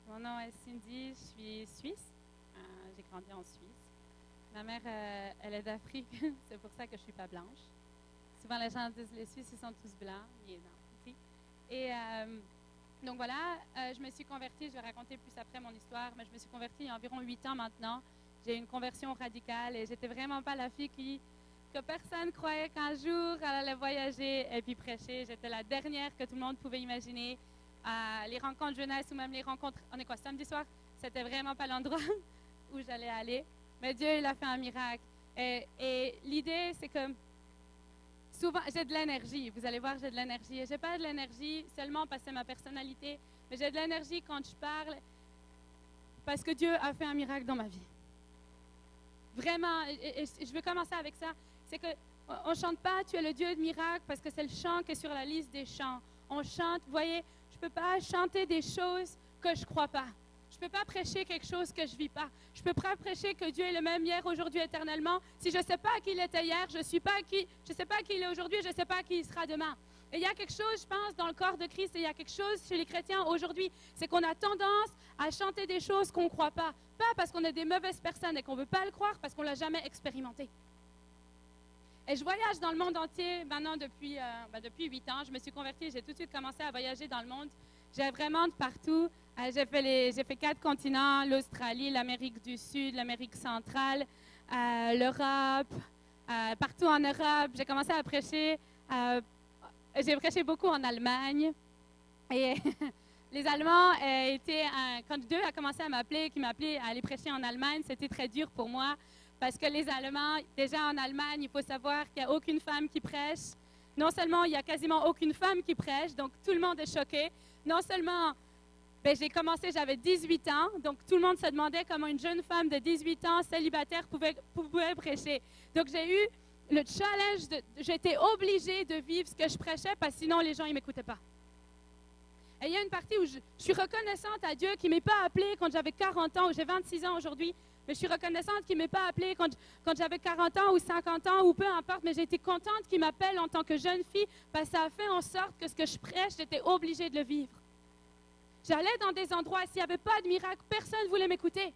Mon nom est Cindy, je suis suisse. J'ai grandi en Suisse. Ma mère, elle est d'Afrique, c'est pour ça que je ne suis pas blanche. Souvent, les gens disent les Suisses, ils sont tous blancs. Mais non, si. Et donc voilà, je me suis convertie, je vais raconter plus après mon histoire, mais je me suis convertie il y a environ 8 ans maintenant. J'ai eu une conversion radicale et j'étais vraiment pas la fille que personne croyait qu'un jour elle allait voyager et puis prêcher. J'étais la dernière que tout le monde pouvait imaginer. Les rencontres jeunesse ou même les rencontres, on est quoi, samedi soir? C'était vraiment pas l'endroit où j'allais aller. Mais Dieu, il a fait un miracle. Et l'idée, c'est que souvent, j'ai de l'énergie. Vous allez voir, j'ai de l'énergie. Et j'ai pas de l'énergie seulement parce que c'est ma personnalité, mais j'ai de l'énergie quand je parle parce que Dieu a fait un miracle dans ma vie. Vraiment, et je vais commencer avec ça. C'est qu'on ne chante pas « Tu es le Dieu de miracle » parce que c'est le chant qui est sur la liste des chants. On chante, vous voyez, je ne peux pas chanter des choses que je ne crois pas. Je ne peux pas prêcher quelque chose que je ne vis pas. Je ne peux pas prêcher que Dieu est le même hier, aujourd'hui, éternellement. Si je ne sais pas qui il était hier, je ne sais pas qui il est aujourd'hui, je ne sais pas qui il sera demain. Et il y a quelque chose, je pense, dans le corps de Christ, et il y a quelque chose chez les chrétiens aujourd'hui, c'est qu'on a tendance à chanter des choses qu'on ne croit pas. Pas parce qu'on est des mauvaises personnes et qu'on ne veut pas le croire, parce qu'on ne l'a jamais expérimenté. Et je voyage dans le monde entier maintenant depuis 8 ans. Je me suis convertie, j'ai tout de suite commencé à voyager dans le monde. J'ai vraiment de partout. J'ai fait 4 continents, l'Australie, l'Amérique du Sud, l'Amérique centrale, l'Europe, partout en Europe. J'ai commencé à prêcher. J'ai prêché beaucoup en Allemagne. Et les Allemands quand Dieu a commencé à m'appeler, qui m'a appelé à aller prêcher en Allemagne, c'était très dur pour moi. Parce que les Allemands, déjà en Allemagne, il faut savoir qu'il n'y a aucune femme qui prêche. Non seulement il n'y a quasiment aucune femme qui prêche, donc tout le monde est choqué. Non seulement, j'ai commencé, j'avais 18 ans, donc tout le monde se demandait comment une jeune femme de 18 ans, célibataire, pouvait prêcher. Donc j'ai eu le challenge, j'étais obligée de vivre ce que je prêchais, parce que sinon les gens ne m'écoutaient pas. Et il y a une partie où je suis reconnaissante à Dieu qui ne m'ait pas appelée quand j'avais 40 ans, ou j'ai 26 ans aujourd'hui, mais je suis reconnaissante qu'il ne m'ait pas appelée quand j'avais 40 ans ou 50 ans ou peu importe, mais j'ai été contente qu'il m'appelle en tant que jeune fille parce que ça a fait en sorte que ce que je prêche, j'étais obligée de le vivre. J'allais dans des endroits, s'il n'y avait pas de miracle, personne ne voulait m'écouter.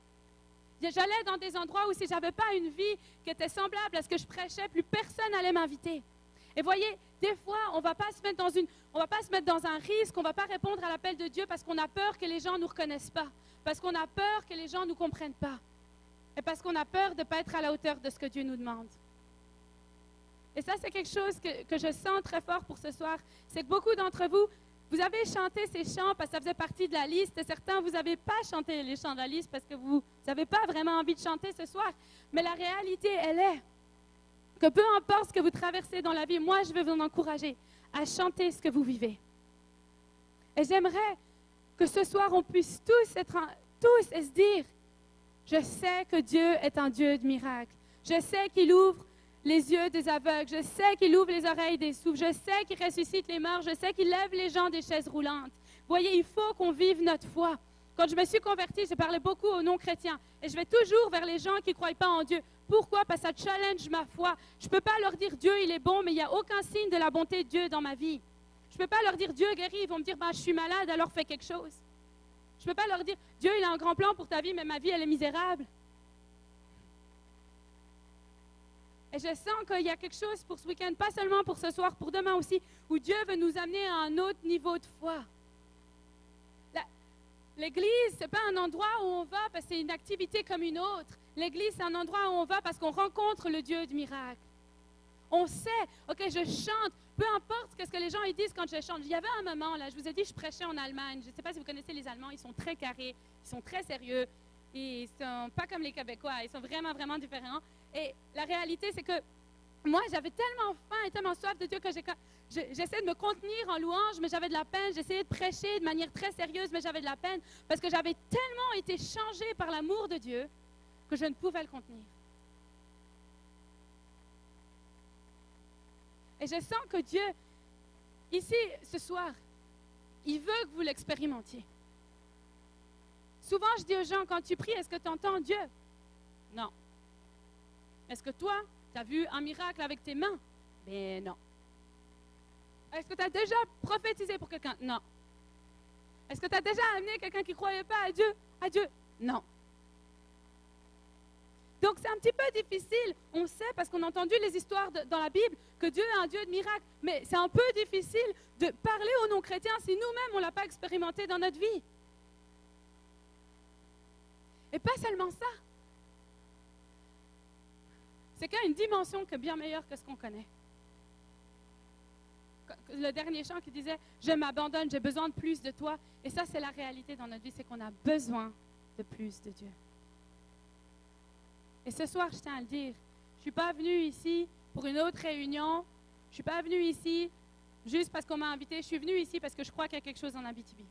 J'allais dans des endroits où si je n'avais pas une vie qui était semblable à ce que je prêchais, plus personne n'allait m'inviter. Et voyez, des fois, on ne va pas se mettre dans un risque, on ne va pas répondre à l'appel de Dieu parce qu'on a peur que les gens ne nous reconnaissent pas, parce qu'on a peur que les gens ne nous comprennent pas. Et parce qu'on a peur de ne pas être à la hauteur de ce que Dieu nous demande. Et ça, c'est quelque chose que je sens très fort pour ce soir. C'est que beaucoup d'entre vous, vous avez chanté ces chants parce que ça faisait partie de la liste. Et certains, vous n'avez pas chanté les chants de la liste parce que vous n'avez pas vraiment envie de chanter ce soir. Mais la réalité, elle est que peu importe ce que vous traversez dans la vie, moi, je vais vous encourager à chanter ce que vous vivez. Et j'aimerais que ce soir, on puisse tous se dire, je sais que Dieu est un Dieu de miracles. Je sais qu'il ouvre les yeux des aveugles. Je sais qu'il ouvre les oreilles des sourds. Je sais qu'il ressuscite les morts. Je sais qu'il lève les gens des chaises roulantes. Voyez, il faut qu'on vive notre foi. Quand je me suis convertie, je parlais beaucoup aux non-chrétiens. Et je vais toujours vers les gens qui ne croient pas en Dieu. Pourquoi? Parce que ça challenge ma foi. Je ne peux pas leur dire Dieu, il est bon, mais il n'y a aucun signe de la bonté de Dieu dans ma vie. Je ne peux pas leur dire Dieu guérit. Ils vont me dire, je suis malade, alors fais quelque chose. Je ne peux pas leur dire, Dieu, il a un grand plan pour ta vie, mais ma vie, elle est misérable. Et je sens qu'il y a quelque chose pour ce week-end, pas seulement pour ce soir, pour demain aussi, où Dieu veut nous amener à un autre niveau de foi. L'église, ce n'est pas un endroit où on va parce que c'est une activité comme une autre. L'église, c'est un endroit où on va parce qu'on rencontre le Dieu du miracle. On sait, OK, je chante, peu importe ce que les gens ils disent quand je chante. Il y avait un moment, là, je vous ai dit, je prêchais en Allemagne. Je ne sais pas si vous connaissez les Allemands, ils sont très carrés, ils sont très sérieux. Ils ne sont pas comme les Québécois, ils sont vraiment, vraiment différents. Et la réalité, c'est que moi, j'avais tellement faim et tellement soif de Dieu que j'essayais de me contenir en louange, mais j'avais de la peine. J'essayais de prêcher de manière très sérieuse, mais j'avais de la peine parce que j'avais tellement été changée par l'amour de Dieu que je ne pouvais le contenir. Et je sens que Dieu, ici, ce soir, il veut que vous l'expérimentiez. Souvent, je dis aux gens, quand tu pries, est-ce que tu entends Dieu? Non. Est-ce que toi, tu as vu un miracle avec tes mains? Ben non. Est-ce que tu as déjà prophétisé pour quelqu'un? Non. Est-ce que tu as déjà amené quelqu'un qui ne croyait pas à Dieu? À Dieu? Non. Donc, c'est un petit peu difficile. On sait, parce qu'on a entendu les histoires dans la Bible, que Dieu est un Dieu de miracles. Mais c'est un peu difficile de parler aux non-chrétiens si nous-mêmes, on ne l'a pas expérimenté dans notre vie. Et pas seulement ça. C'est qu'il y a une dimension qui est bien meilleure que ce qu'on connaît. Le dernier chant qui disait « Je m'abandonne, j'ai besoin de plus de toi ». Et ça, c'est la réalité dans notre vie, c'est qu'on a besoin de plus de Dieu. Et ce soir, je tiens à le dire, je ne suis pas venue ici pour une autre réunion. Je ne suis pas venue ici juste parce qu'on m'a invitée. Je suis venue ici parce que je crois qu'il y a quelque chose en Abitibi.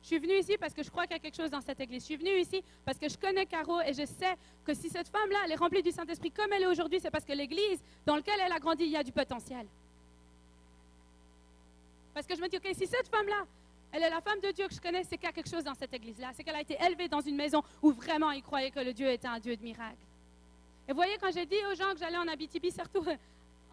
Je suis venue ici parce que je crois qu'il y a quelque chose dans cette église. Je suis venue ici parce que je connais Caro et je sais que si cette femme-là, elle est remplie du Saint-Esprit comme elle est aujourd'hui, c'est parce que l'église dans laquelle elle a grandi, il y a du potentiel. Parce que je me dis, OK, si cette femme-là, elle est la femme de Dieu que je connais, c'est qu'il y a quelque chose dans cette église-là. C'est qu'elle a été élevée dans une maison où vraiment ils croyaient que le Dieu était un Dieu de miracles. Et vous voyez, quand j'ai dit aux gens que j'allais en Abitibi, surtout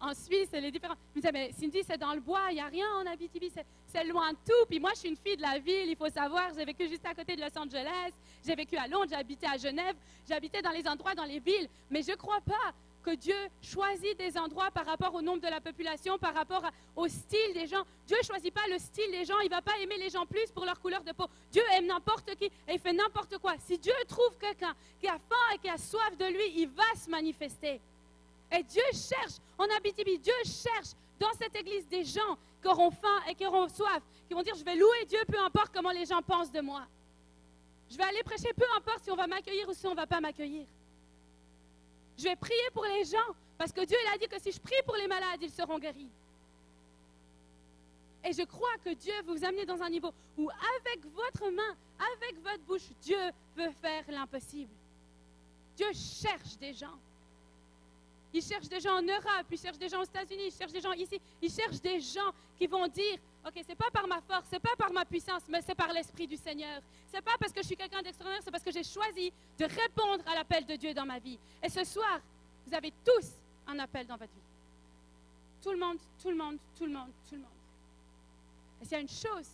en Suisse, les différents... Ils me disaient, mais Cindy, c'est dans le bois, il n'y a rien en Abitibi, c'est loin de tout. Puis moi, je suis une fille de la ville, il faut savoir, j'ai vécu juste à côté de Los Angeles, j'ai vécu à Londres, j'ai habité à Genève, j'ai habité dans les endroits, dans les villes. Mais je ne crois pas que Dieu choisit des endroits par rapport au nombre de la population, par rapport au style des gens. Dieu ne choisit pas le style des gens, il ne va pas aimer les gens plus pour leur couleur de peau. Dieu aime n'importe qui et il fait n'importe quoi. Si Dieu trouve quelqu'un qui a faim et qui a soif de lui, il va se manifester. Et Dieu cherche, en Abitibi, Dieu cherche dans cette église des gens qui auront faim et qui auront soif, qui vont dire, je vais louer Dieu, peu importe comment les gens pensent de moi. Je vais aller prêcher, peu importe si on va m'accueillir ou si on ne va pas m'accueillir. Je vais prier pour les gens, parce que Dieu il a dit que si je prie pour les malades, ils seront guéris. Et je crois que Dieu veut vous amener dans un niveau où avec votre main, avec votre bouche, Dieu veut faire l'impossible. Dieu cherche des gens. Il cherche des gens en Europe, il cherche des gens aux États-Unis, il cherche des gens ici. Il cherche des gens qui vont dire, OK, ce n'est pas par ma force, ce n'est pas par ma puissance, mais c'est par l'Esprit du Seigneur. Ce n'est pas parce que je suis quelqu'un d'extraordinaire, c'est parce que j'ai choisi de répondre à l'appel de Dieu dans ma vie. Et ce soir, vous avez tous un appel dans votre vie. Tout le monde, tout le monde, tout le monde, tout le monde. Et s'il y a une chose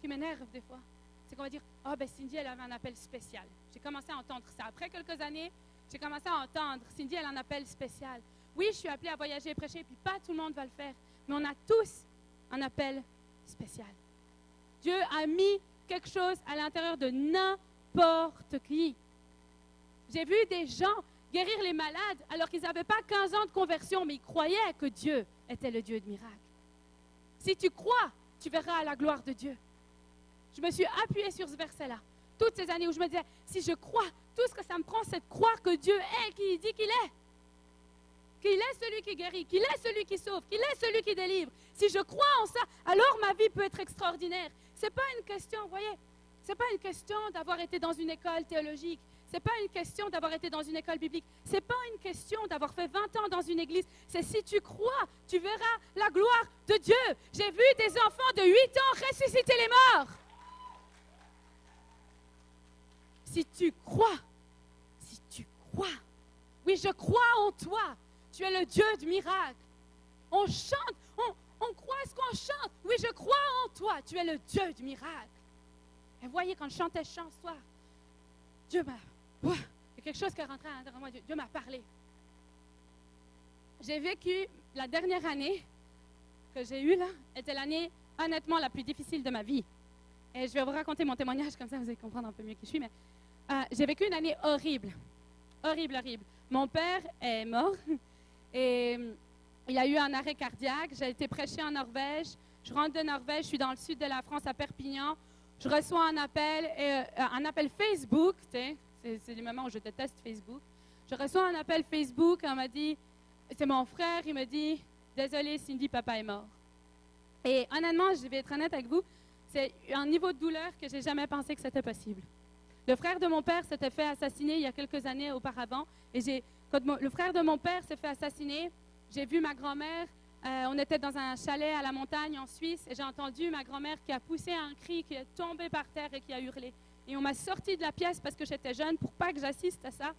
qui m'énerve des fois, c'est qu'on va dire, « Oh, ben Cindy, elle avait un appel spécial. » J'ai commencé à entendre ça. Après quelques années, j'ai commencé à entendre, Cindy, elle a un appel spécial. Oui, je suis appelée à voyager et prêcher, puis pas tout le monde va le faire. Mais on a tous un appel spécial. Dieu a mis quelque chose à l'intérieur de n'importe qui. J'ai vu des gens guérir les malades alors qu'ils n'avaient pas 15 ans de conversion, mais ils croyaient que Dieu était le Dieu de miracles. Si tu crois, tu verras la gloire de Dieu. Je me suis appuyée sur ce verset-là. Toutes ces années où je me disais, si je crois, tout ce que ça me prend, c'est de croire que Dieu est qui il dit qu'il est. Qu'il est celui qui guérit, qu'il est celui qui sauve, qu'il est celui qui délivre. Si je crois en ça, alors ma vie peut être extraordinaire. Ce n'est pas une question, vous voyez, ce n'est pas une question d'avoir été dans une école théologique. Ce n'est pas une question d'avoir été dans une école biblique. Ce n'est pas une question d'avoir fait 20 ans dans une église. C'est si tu crois, tu verras la gloire de Dieu. J'ai vu des enfants de 8 ans ressusciter les morts. Si tu crois, oui, je crois en toi. Tu es le Dieu du miracle. On chante, on croit ce qu'on chante. Oui, je crois en toi. Tu es le Dieu du miracle. Et voyez, quand je chantais ce chant ce soir, Dieu m'a... Il y a quelque chose qui est rentré à l'intérieur de moi. Dieu m'a parlé. J'ai vécu la dernière année que j'ai eue là, était l'année honnêtement la plus difficile de ma vie. Et je vais vous raconter mon témoignage, comme ça vous allez comprendre un peu mieux qui je suis. Mais j'ai vécu une année horrible. Horrible, horrible. Mon père est mort et il a eu un arrêt cardiaque. J'ai été prêcher en Norvège. Je rentre de Norvège, je suis dans le sud de la France, à Perpignan. Je reçois un appel Facebook. C'est le moment où je déteste Facebook. Je reçois un appel Facebook. On m'a dit, c'est mon frère, il me dit, désolé Cindy, papa est mort. Et honnêtement, je vais être honnête avec vous, c'est un niveau de douleur que je n'ai jamais pensé que c'était possible. Le frère de mon père s'était fait assassiner il y a quelques années auparavant. Et quand le frère de mon père s'est fait assassiner, j'ai vu ma grand-mère. On était dans un chalet à la montagne en Suisse et j'ai entendu ma grand-mère qui a poussé un cri, qui est tombée par terre et qui a hurlé. Et on m'a sorti de la pièce parce que j'étais jeune pour pas que j'assiste à ça.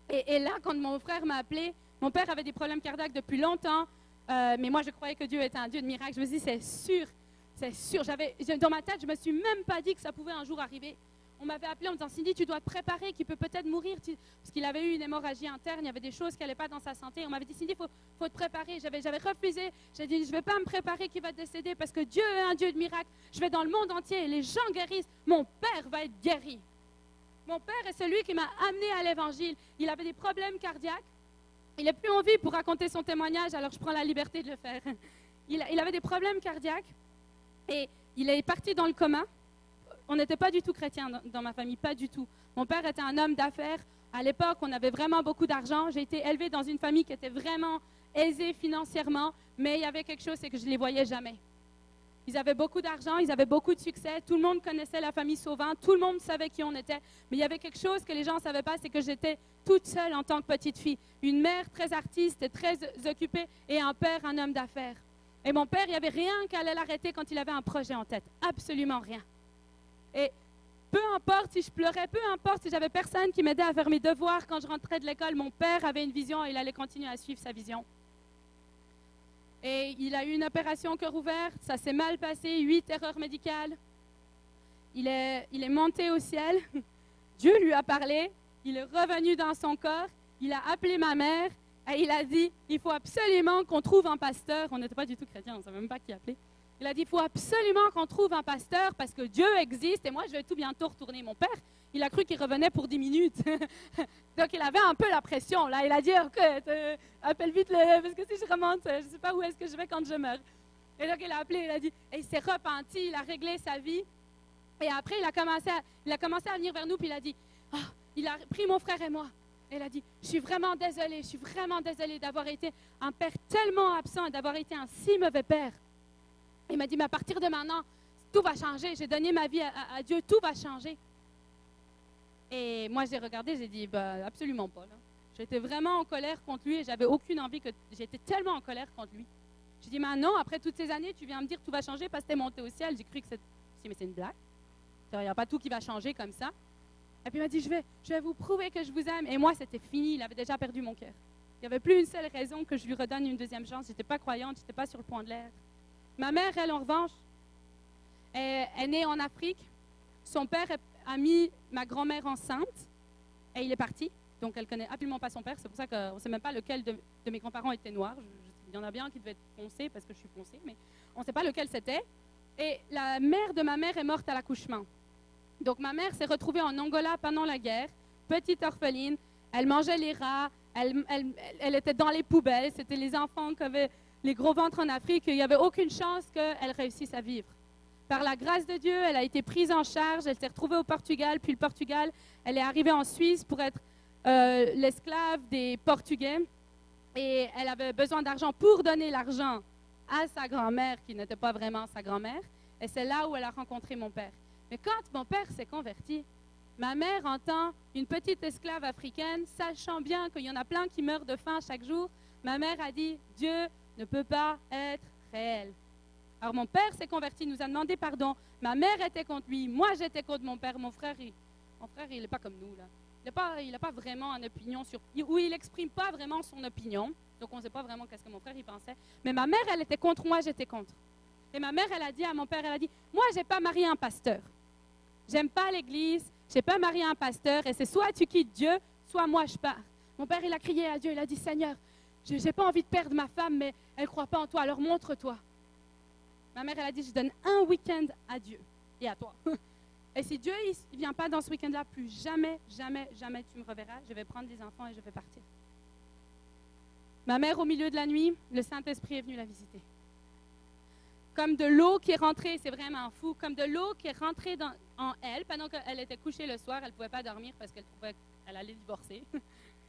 Et là, quand mon frère m'a appelé, mon père avait des problèmes cardiaques depuis longtemps, mais moi je croyais que Dieu était un Dieu de miracles. Je me suis dit, c'est sûr C'est sûr. Dans ma tête, je ne me suis même pas dit que ça pouvait un jour arriver. On m'avait appelé en me disant, Cindy, tu dois te préparer, qu'il peut peut-être mourir. Parce qu'il avait eu une hémorragie interne, il y avait des choses qui n'allaient pas dans sa santé. On m'avait dit, Cindy, il faut te préparer. J'avais refusé. J'ai dit, je ne vais pas me préparer qu'il va décéder parce que Dieu est un Dieu de miracles. Je vais dans le monde entier et les gens guérissent. Mon père va être guéri. Mon père est celui qui m'a amené à l'évangile. Il avait des problèmes cardiaques. Il n'est plus en vie pour raconter son témoignage, alors je prends la liberté de le faire. Il avait des problèmes cardiaques et il est parti dans le coma. On n'était pas du tout chrétiens dans ma famille, pas du tout. Mon père était un homme d'affaires. À l'époque, on avait vraiment beaucoup d'argent. J'ai été élevée dans une famille qui était vraiment aisée financièrement, mais il y avait quelque chose, c'est que je ne les voyais jamais. Ils avaient beaucoup d'argent, ils avaient beaucoup de succès. Tout le monde connaissait la famille Sauvin, tout le monde savait qui on était. Mais il y avait quelque chose que les gens ne savaient pas, c'est que j'étais toute seule en tant que petite fille. Une mère très artiste, très occupée, et un père, un homme d'affaires. Et mon père, il n'y avait rien qui allait l'arrêter quand il avait un projet en tête. Absolument rien. Et peu importe si je pleurais, peu importe si j'avais personne qui m'aidait à faire mes devoirs quand je rentrais de l'école, mon père avait une vision et il allait continuer à suivre sa vision. Et il a eu une opération au cœur ouvert, ça s'est mal passé, 8 erreurs médicales. Il est monté au ciel, Dieu lui a parlé, il est revenu dans son corps, il a appelé ma mère et il a dit, il faut absolument qu'on trouve un pasteur. On n'était pas du tout chrétiens, on ne savait même pas qui appeler. Il a dit, il faut absolument qu'on trouve un pasteur parce que Dieu existe et moi, je vais tout bientôt retourner. Mon père, il a cru qu'il revenait pour 10 minutes. Donc, il avait un peu la pression. Là, il a dit, OK, appelle vite, parce que si je remonte, je ne sais pas où est-ce que je vais quand je meurs. Et donc, il a appelé, il a dit, et il s'est repenti, il a réglé sa vie. Et après, il a commencé à venir vers nous, puis il a dit, il a pris mon frère et moi. Et il a dit, je suis vraiment désolée d'avoir été un père tellement absent et d'avoir été un si mauvais père. Il m'a dit, mais à partir de maintenant, tout va changer. J'ai donné ma vie à Dieu, tout va changer. Et moi, j'ai regardé, j'ai dit, absolument pas. Là. J'étais vraiment en colère contre lui et j'avais aucune envie que... J'étais tellement en colère contre lui. J'ai dit, maintenant, après toutes ces années, tu viens me dire que tout va changer parce que t'es monté au ciel. J'ai cru que mais c'est une blague. Il n'y a pas tout qui va changer comme ça. Et puis il m'a dit, je vais vous prouver que je vous aime. Et moi, c'était fini. Il avait déjà perdu mon cœur. Il n'y avait plus une seule raison que je lui redonne une deuxième chance. Je n'étais pas croyante, je n'étais pas sur le point de l'être. Ma mère, elle, en revanche, est née en Afrique. Son père a mis ma grand-mère enceinte et il est parti. Donc, elle ne connaît absolument pas son père. C'est pour ça qu'on ne sait même pas lequel de mes grands-parents était noir. Il y en a bien qui devait être foncé parce que je suis foncée, mais on ne sait pas lequel c'était. Et la mère de ma mère est morte à l'accouchement. Donc, ma mère s'est retrouvée en Angola pendant la guerre, petite orpheline. Elle mangeait les rats, elle était dans les poubelles. C'était les enfants qui avaient les gros ventres en Afrique. Il n'y avait aucune chance qu'elle réussisse à vivre. Par la grâce de Dieu, elle a été prise en charge. Elle s'est retrouvée au Portugal. Puis le Portugal, elle est arrivée en Suisse pour être l'esclave des Portugais. Et elle avait besoin d'argent pour donner l'argent à sa grand-mère, qui n'était pas vraiment sa grand-mère. Et c'est là où elle a rencontré mon père. Mais quand mon père s'est converti, ma mère, en tant qu'une petite esclave africaine, sachant bien qu'il y en a plein qui meurent de faim chaque jour, ma mère a dit, Dieu ne peut pas être réel. Alors mon père s'est converti, nous a demandé pardon. Ma mère était contre lui, moi j'étais contre mon père. Mon frère, il n'est pas comme nous, là. Il n'a pas vraiment une opinion ou il n'exprime pas vraiment son opinion. Donc on ne sait pas vraiment qu'est-ce que mon frère y pensait. Mais ma mère, elle était contre, moi j'étais contre. Et ma mère, elle a dit à mon père, elle a dit, moi je n'ai pas marié un pasteur. J'aime pas l'église, je n'ai pas marié un pasteur. Et c'est soit tu quittes Dieu, soit moi je pars. Mon père, il a crié à Dieu, il a dit, Seigneur, je n'ai pas envie de perdre ma femme, mais elle ne croit pas en toi, alors montre-toi. Ma mère, elle a dit, je donne un week-end à Dieu et à toi. Et si Dieu ne vient pas dans ce week-end-là, plus jamais, jamais, jamais tu me reverras. Je vais prendre des enfants et je vais partir. Ma mère, au milieu de la nuit, le Saint-Esprit est venu la visiter. Comme de l'eau qui est rentrée, c'est vraiment fou, comme de l'eau qui est rentrée en elle, pendant qu'elle était couchée le soir, elle ne pouvait pas dormir parce qu'elle trouvait qu'elle allait divorcer.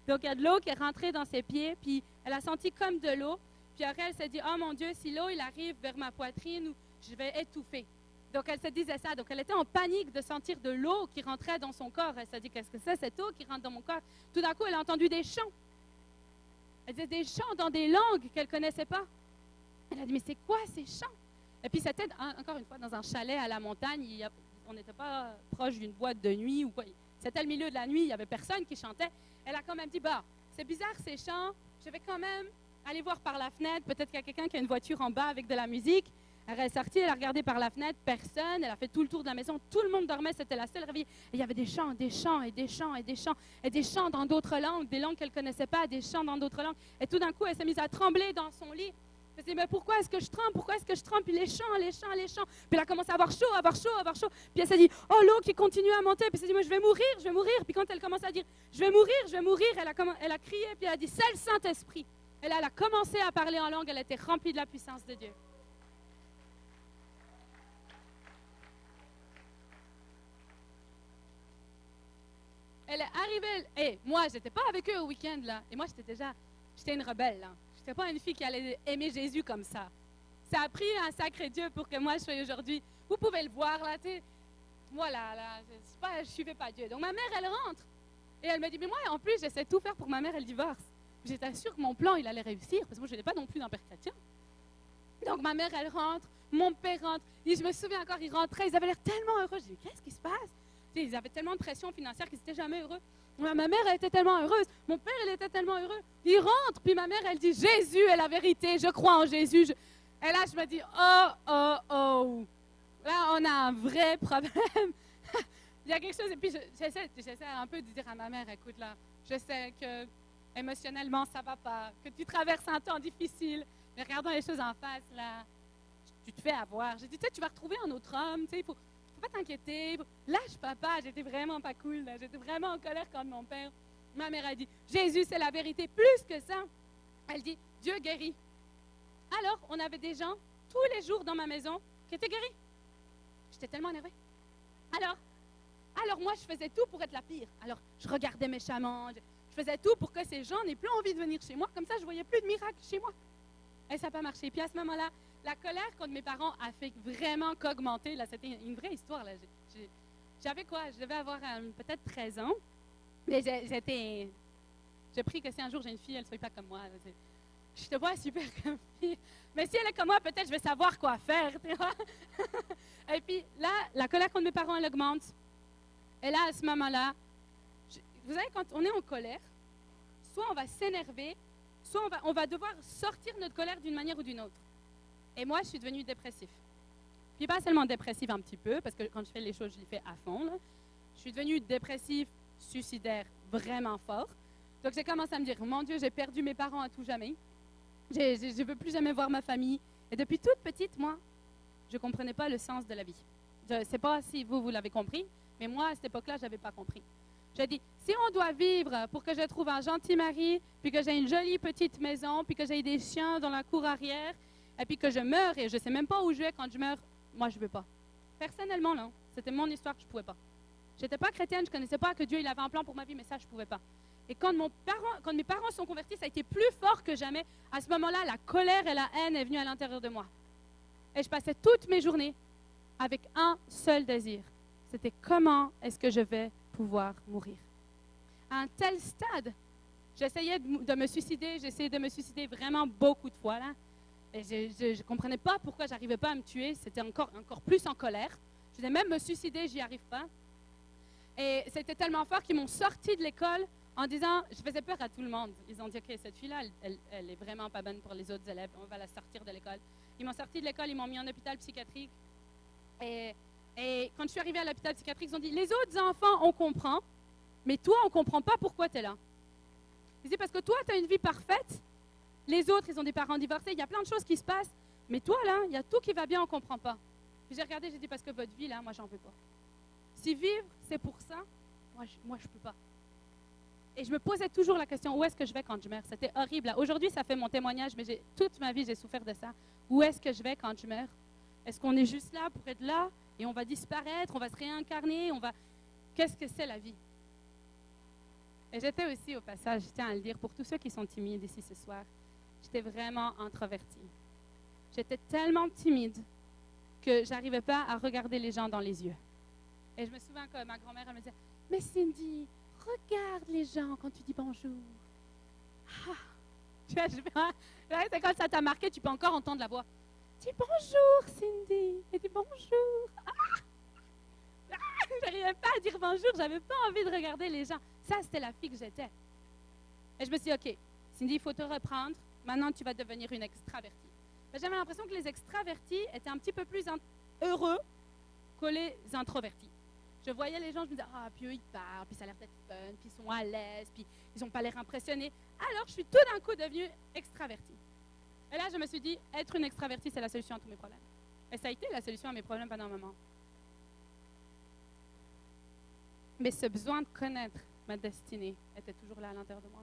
Donc, il y a de l'eau qui est rentrée dans ses pieds, puis elle a senti comme de l'eau. Puis après, elle s'est dit, oh mon Dieu, si l'eau, il arrive vers ma poitrine, je vais étouffer. Donc, elle se disait ça. Donc, elle était en panique de sentir de l'eau qui rentrait dans son corps. Elle s'est dit, qu'est-ce que c'est, cette eau qui rentre dans mon corps? Tout d'un coup, elle a entendu des chants. Elle disait des chants dans des langues qu'elle ne connaissait pas. Elle a dit, mais c'est quoi ces chants? Et puis, c'était, encore une fois, dans un chalet à la montagne. On n'était pas proche d'une boîte de nuit ou quoi. C'était le milieu de la nuit, il n'y avait personne qui chantait. Elle a quand même dit, c'est bizarre ces chants. Je vais quand même aller voir par la fenêtre. Peut-être qu'il y a quelqu'un qui a une voiture en bas avec de la musique. Elle est sortie, elle a regardé par la fenêtre, personne. Elle a fait tout le tour de la maison. Tout le monde dormait, c'était la seule réveillée. Et il y avait des chants, des chants, et des chants, et des chants, et des chants dans d'autres langues, des langues qu'elle ne connaissait pas, des chants dans d'autres langues. Et tout d'un coup, elle s'est mise à trembler dans son lit. Elle s'est dit, mais pourquoi est-ce que je tremble? Pourquoi est-ce que je tremble? Puis les chants, les chants, les chants. Puis elle a commencé à avoir chaud, avoir chaud, avoir chaud. Puis elle s'est dit, oh, l'eau qui continue à monter. Puis elle s'est dit, moi, je vais mourir, je vais mourir. Puis quand elle commence à dire, je vais mourir, je vais mourir, elle a crié, puis elle a dit, c'est le Saint-Esprit. Et là, elle a commencé à parler en langue, elle était remplie de la puissance de Dieu. Elle est arrivée, et moi, j'étais pas avec eux au week-end, là. Et moi, j'étais une rebelle, là. J'étais pas une fille qui allait aimer Jésus comme ça. Ça a pris un sacré Dieu pour que moi, je sois aujourd'hui. Vous pouvez le voir, là, tu sais. Moi, là, je ne suivais pas Dieu. Donc, ma mère, elle rentre. Et elle me dit, mais moi, en plus, j'essaie de tout faire pour que ma mère, elle divorce. J'étais sûre que mon plan, il allait réussir, parce que moi, je n'étais pas non plus d'un père chrétien. Donc, ma mère, elle rentre, mon père rentre. Et je me souviens encore, ils rentraient, ils avaient l'air tellement heureux. Je dis, qu'est-ce qui se passe? Ils avaient tellement de pression financière qu'ils n'étaient jamais heureux. Ma mère, elle était tellement heureuse. Mon père, il était tellement heureux. Il rentre, puis ma mère, elle dit, Jésus est la vérité, je crois en Jésus. Et là, je me dis, oh. Là, on a un vrai problème. Il y a quelque chose, et puis j'essaie un peu de dire à ma mère, écoute, là, je sais que émotionnellement, ça ne va pas, que tu traverses un temps difficile, mais regardons les choses en face, là, tu te fais avoir. J'ai dit, tu sais, tu vas retrouver un autre homme, tu sais, il faut pas t'inquiéter. Lâche papa, j'étais vraiment pas cool, là. J'étais vraiment en colère contre mon père. Ma mère a dit, Jésus, c'est la vérité. Plus que ça, elle dit, Dieu guérit. Alors, on avait des gens, tous les jours dans ma maison, qui étaient guéris. J'étais tellement énervée. Alors moi, je faisais tout pour être la pire. Alors, je regardais méchamment, je faisais tout pour que ces gens n'aient plus envie de venir chez moi. Comme ça, je ne voyais plus de miracles chez moi. Et ça n'a pas marché. Puis à ce moment-là, la colère contre mes parents a fait vraiment qu'augmenter. Là, c'était une vraie histoire. Là. J'avais quoi? Je devais avoir peut-être 13 ans. Mais j'ai pris que si un jour j'ai une fille, elle ne soit pas comme moi. Là. Je te vois super comme fille. Mais si elle est comme moi, peut-être je vais savoir quoi faire. Tu vois? Et puis là, la colère contre mes parents, elle augmente. Et là, à ce moment-là, vous savez, quand on est en colère, soit on va s'énerver, soit on va devoir sortir notre colère d'une manière ou d'une autre. Et moi, je suis devenue dépressive. Puis pas seulement dépressive un petit peu, parce que quand je fais les choses, je les fais à fond. Là. Je suis devenue dépressive, suicidaire, vraiment fort. Donc j'ai commencé à me dire, mon Dieu, j'ai perdu mes parents à tout jamais. Je ne veux plus jamais voir ma famille. Et depuis toute petite, moi, je ne comprenais pas le sens de la vie. Je ne sais pas si vous l'avez compris, mais moi, à cette époque-là, je n'avais pas compris. J'ai dit, si on doit vivre pour que je trouve un gentil mari, puis que j'ai une jolie petite maison, puis que j'ai des chiens dans la cour arrière, et puis que je meurs, et je ne sais même pas où je vais quand je meurs, moi, je ne veux pas. Personnellement, non. C'était mon histoire que je ne pouvais pas. Je n'étais pas chrétienne, je ne connaissais pas que Dieu il avait un plan pour ma vie, mais ça, je ne pouvais pas. Et quand mes parents sont convertis, ça a été plus fort que jamais. À ce moment-là, la colère et la haine est venue à l'intérieur de moi. Et je passais toutes mes journées avec un seul désir. C'était comment est-ce que je vais pouvoir mourir. À un tel stade, j'essayais de me suicider. J'ai essayé de me suicider vraiment beaucoup de fois. Là. Et je ne comprenais pas pourquoi je n'arrivais pas à me tuer. C'était encore plus en colère. Je disais même me suicider, j'y arrive pas. Et c'était tellement fort qu'ils m'ont sorti de l'école en disant, je faisais peur à tout le monde. Ils ont dit, OK, cette fille-là, elle est vraiment pas bonne pour les autres élèves. On va la sortir de l'école. Ils m'ont sorti de l'école, ils m'ont mis en hôpital psychiatrique. Et quand je suis arrivée à l'hôpital psychiatrique, ils ont dit, les autres enfants, on comprend, mais toi, on ne comprend pas pourquoi tu es là. Ils disent, parce que toi, tu as une vie parfaite. Les autres, ils ont des parents divorcés. Il y a plein de choses qui se passent. Mais toi, là, il y a tout qui va bien, on ne comprend pas. Puis j'ai regardé, j'ai dit, parce que votre vie, là, moi, j'en veux pas. Si vivre, c'est pour ça, moi, je peux pas. Et je me posais toujours la question, où est-ce que je vais quand je meurs? C'était horrible. Aujourd'hui, ça fait mon témoignage, mais toute ma vie, j'ai souffert de ça. Où est-ce que je vais quand je meurs? Est-ce qu'on est juste là pour être là et on va disparaître, on va se réincarner, Qu'est-ce que c'est la vie? Et j'étais aussi, au passage, je tiens à le dire, pour tous ceux qui sont timides ici ce soir, j'étais vraiment introvertie. J'étais tellement timide que je n'arrivais pas à regarder les gens dans les yeux. Et je me souviens que ma grand-mère, elle me disait, « Mais Cindy, regarde les gens quand tu dis bonjour. » Tu vois, c'est quand ça t'a marqué, tu peux encore entendre la voix. « Dis bonjour, Cindy. » Et dis bonjour. Je n'arrivais pas à dire bonjour, je n'avais pas envie de regarder les gens. Ça, c'était la fille que j'étais. Et je me suis dit, OK, Cindy, il faut te reprendre. Maintenant, tu vas devenir une extravertie. J'avais l'impression que les extravertis étaient un petit peu plus heureux que les introvertis. Je voyais les gens, je me disais, ah, puis eux, ils parlent, puis ça a l'air d'être fun, puis ils sont à l'aise, puis ils n'ont pas l'air impressionnés. Alors, je suis tout d'un coup devenue extravertie. Et là, je me suis dit, être une extravertie, c'est la solution à tous mes problèmes. Et ça a été la solution à mes problèmes pendant un moment. Mais ce besoin de connaître ma destinée était toujours là à l'intérieur de moi.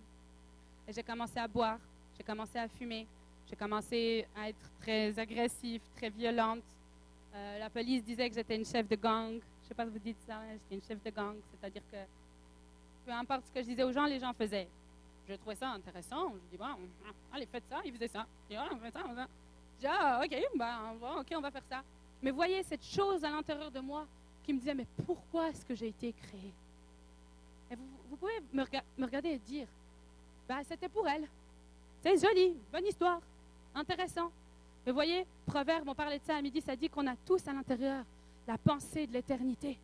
Et j'ai commencé à boire, j'ai commencé à fumer, j'ai commencé à être très agressive, très violente. La police disait que j'étais une chef de gang. Je ne sais pas si vous dites ça, hein, j'étais une chef de gang. C'est-à-dire que peu importe ce que je disais aux gens, les gens faisaient. Je trouvais ça intéressant. Je dis, bon, allez, faites ça. Ils faisaient ça. Je dis, on fait ça, on fait ça. Je dis, ah, OK, on va faire ça. Mais voyez cette chose à l'intérieur de moi qui me disait, mais pourquoi est-ce que j'ai été créée? Et vous pouvez me regarder et dire, c'était pour elle. C'est joli, bonne histoire, intéressant. Mais voyez, Proverbe, on parlait de ça à midi, ça dit qu'on a tous à l'intérieur la pensée de l'éternité.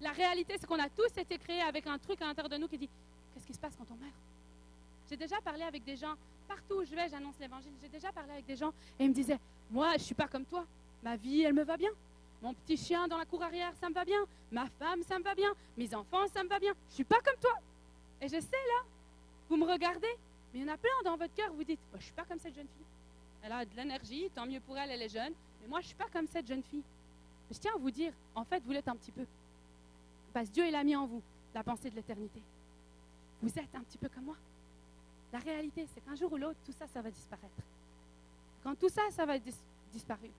La réalité, c'est qu'on a tous été créés avec un truc à l'intérieur de nous qui dit, qu'est-ce qui se passe quand on meurt? J'ai déjà parlé avec des gens, partout où je vais, j'annonce l'évangile, j'ai déjà parlé avec des gens et ils me disaient, moi, je ne suis pas comme toi, ma vie, elle me va bien. Mon petit chien dans la cour arrière, ça me va bien. Ma femme, ça me va bien. Mes enfants, ça me va bien. Je ne suis pas comme toi. Et je sais, là, vous me regardez, mais il y en a plein dans votre cœur, vous dites, je ne suis pas comme cette jeune fille. Elle a de l'énergie, tant mieux pour elle, elle est jeune. Mais moi, je ne suis pas comme cette jeune fille. Mais je tiens à vous dire, en fait, vous l'êtes un petit peu. Parce que Dieu, il a mis en vous la pensée de l'éternité. Vous êtes un petit peu comme moi. La réalité, c'est qu'un jour ou l'autre, tout ça, ça va disparaître. Quand tout ça, ça va disparaître,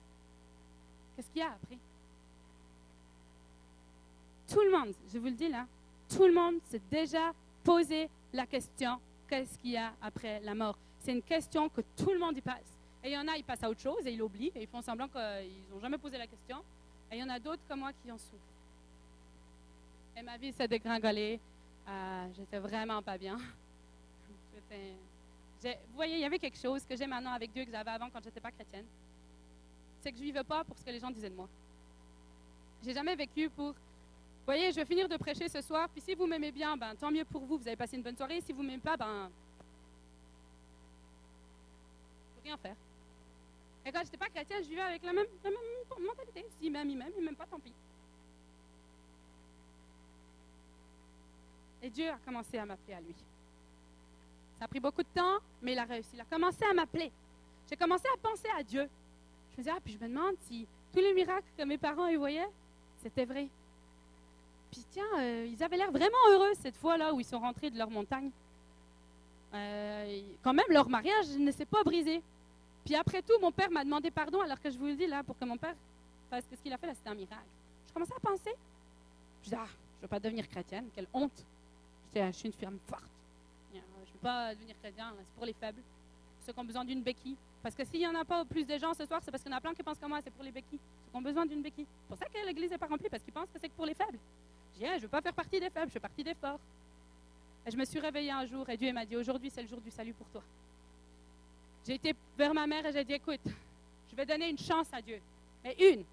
qu'est-ce qu'il y a après? Tout le monde, je vous le dis là, tout le monde s'est déjà posé la question, qu'est-ce qu'il y a après la mort? C'est une question que tout le monde y passe. Et il y en a, ils passent à autre chose et ils l'oublient et ils font semblant qu'ils n'ont jamais posé la question. Et il y en a d'autres comme moi qui en souffrent. Et ma vie s'est dégringolée. J'étais vraiment pas bien. Vous voyez, il y avait quelque chose que j'ai maintenant avec Dieu que j'avais avant quand je n'étais pas chrétienne. C'est que je ne vivais pas pour ce que les gens disaient de moi. J'ai jamais vécu pour... Vous voyez, je vais finir de prêcher ce soir, puis si vous m'aimez bien, tant mieux pour vous, vous avez passé une bonne soirée. Si vous ne m'aimez pas, je ne peux rien faire. Et quand je n'étais pas chrétienne, je vivais avec la même mentalité. S'ils m'aiment, ils m'aiment pas, tant pis. Et Dieu a commencé à m'appeler à lui. Ça a pris beaucoup de temps, mais il a réussi. Il a commencé à m'appeler. J'ai commencé à penser à Dieu. Je me disais, puis je me demande si tous les miracles que mes parents ils voyaient, c'était vrai. Puis tiens, ils avaient l'air vraiment heureux cette fois-là où ils sont rentrés de leur montagne. Quand même, leur mariage ne s'est pas brisé. Puis après tout, mon père m'a demandé pardon, alors que je vous le dis là, pour que mon père fasse ce qu'il a fait là, c'était un miracle. Je commençais à penser. Je disais, je ne veux pas devenir chrétienne, quelle honte. Je suis une femme forte. Je ne veux pas devenir chrétien, c'est pour les faibles, ceux qui ont besoin d'une béquille. Parce que s'il n'y en a pas plus de gens ce soir, c'est parce qu'il y en a plein qui pensent comme moi, c'est pour les béquilles. Ceux qui ont besoin d'une béquille. C'est pour ça que l'église n'est pas remplie, parce qu'ils pensent que c'est que pour les faibles. Je dis, je ne veux pas faire partie des faibles, je fais partie des forts. Et je me suis réveillée un jour et Dieu m'a dit, aujourd'hui c'est le jour du salut pour toi. J'ai été vers ma mère et j'ai dit, écoute, je vais donner une chance à Dieu. Mais une.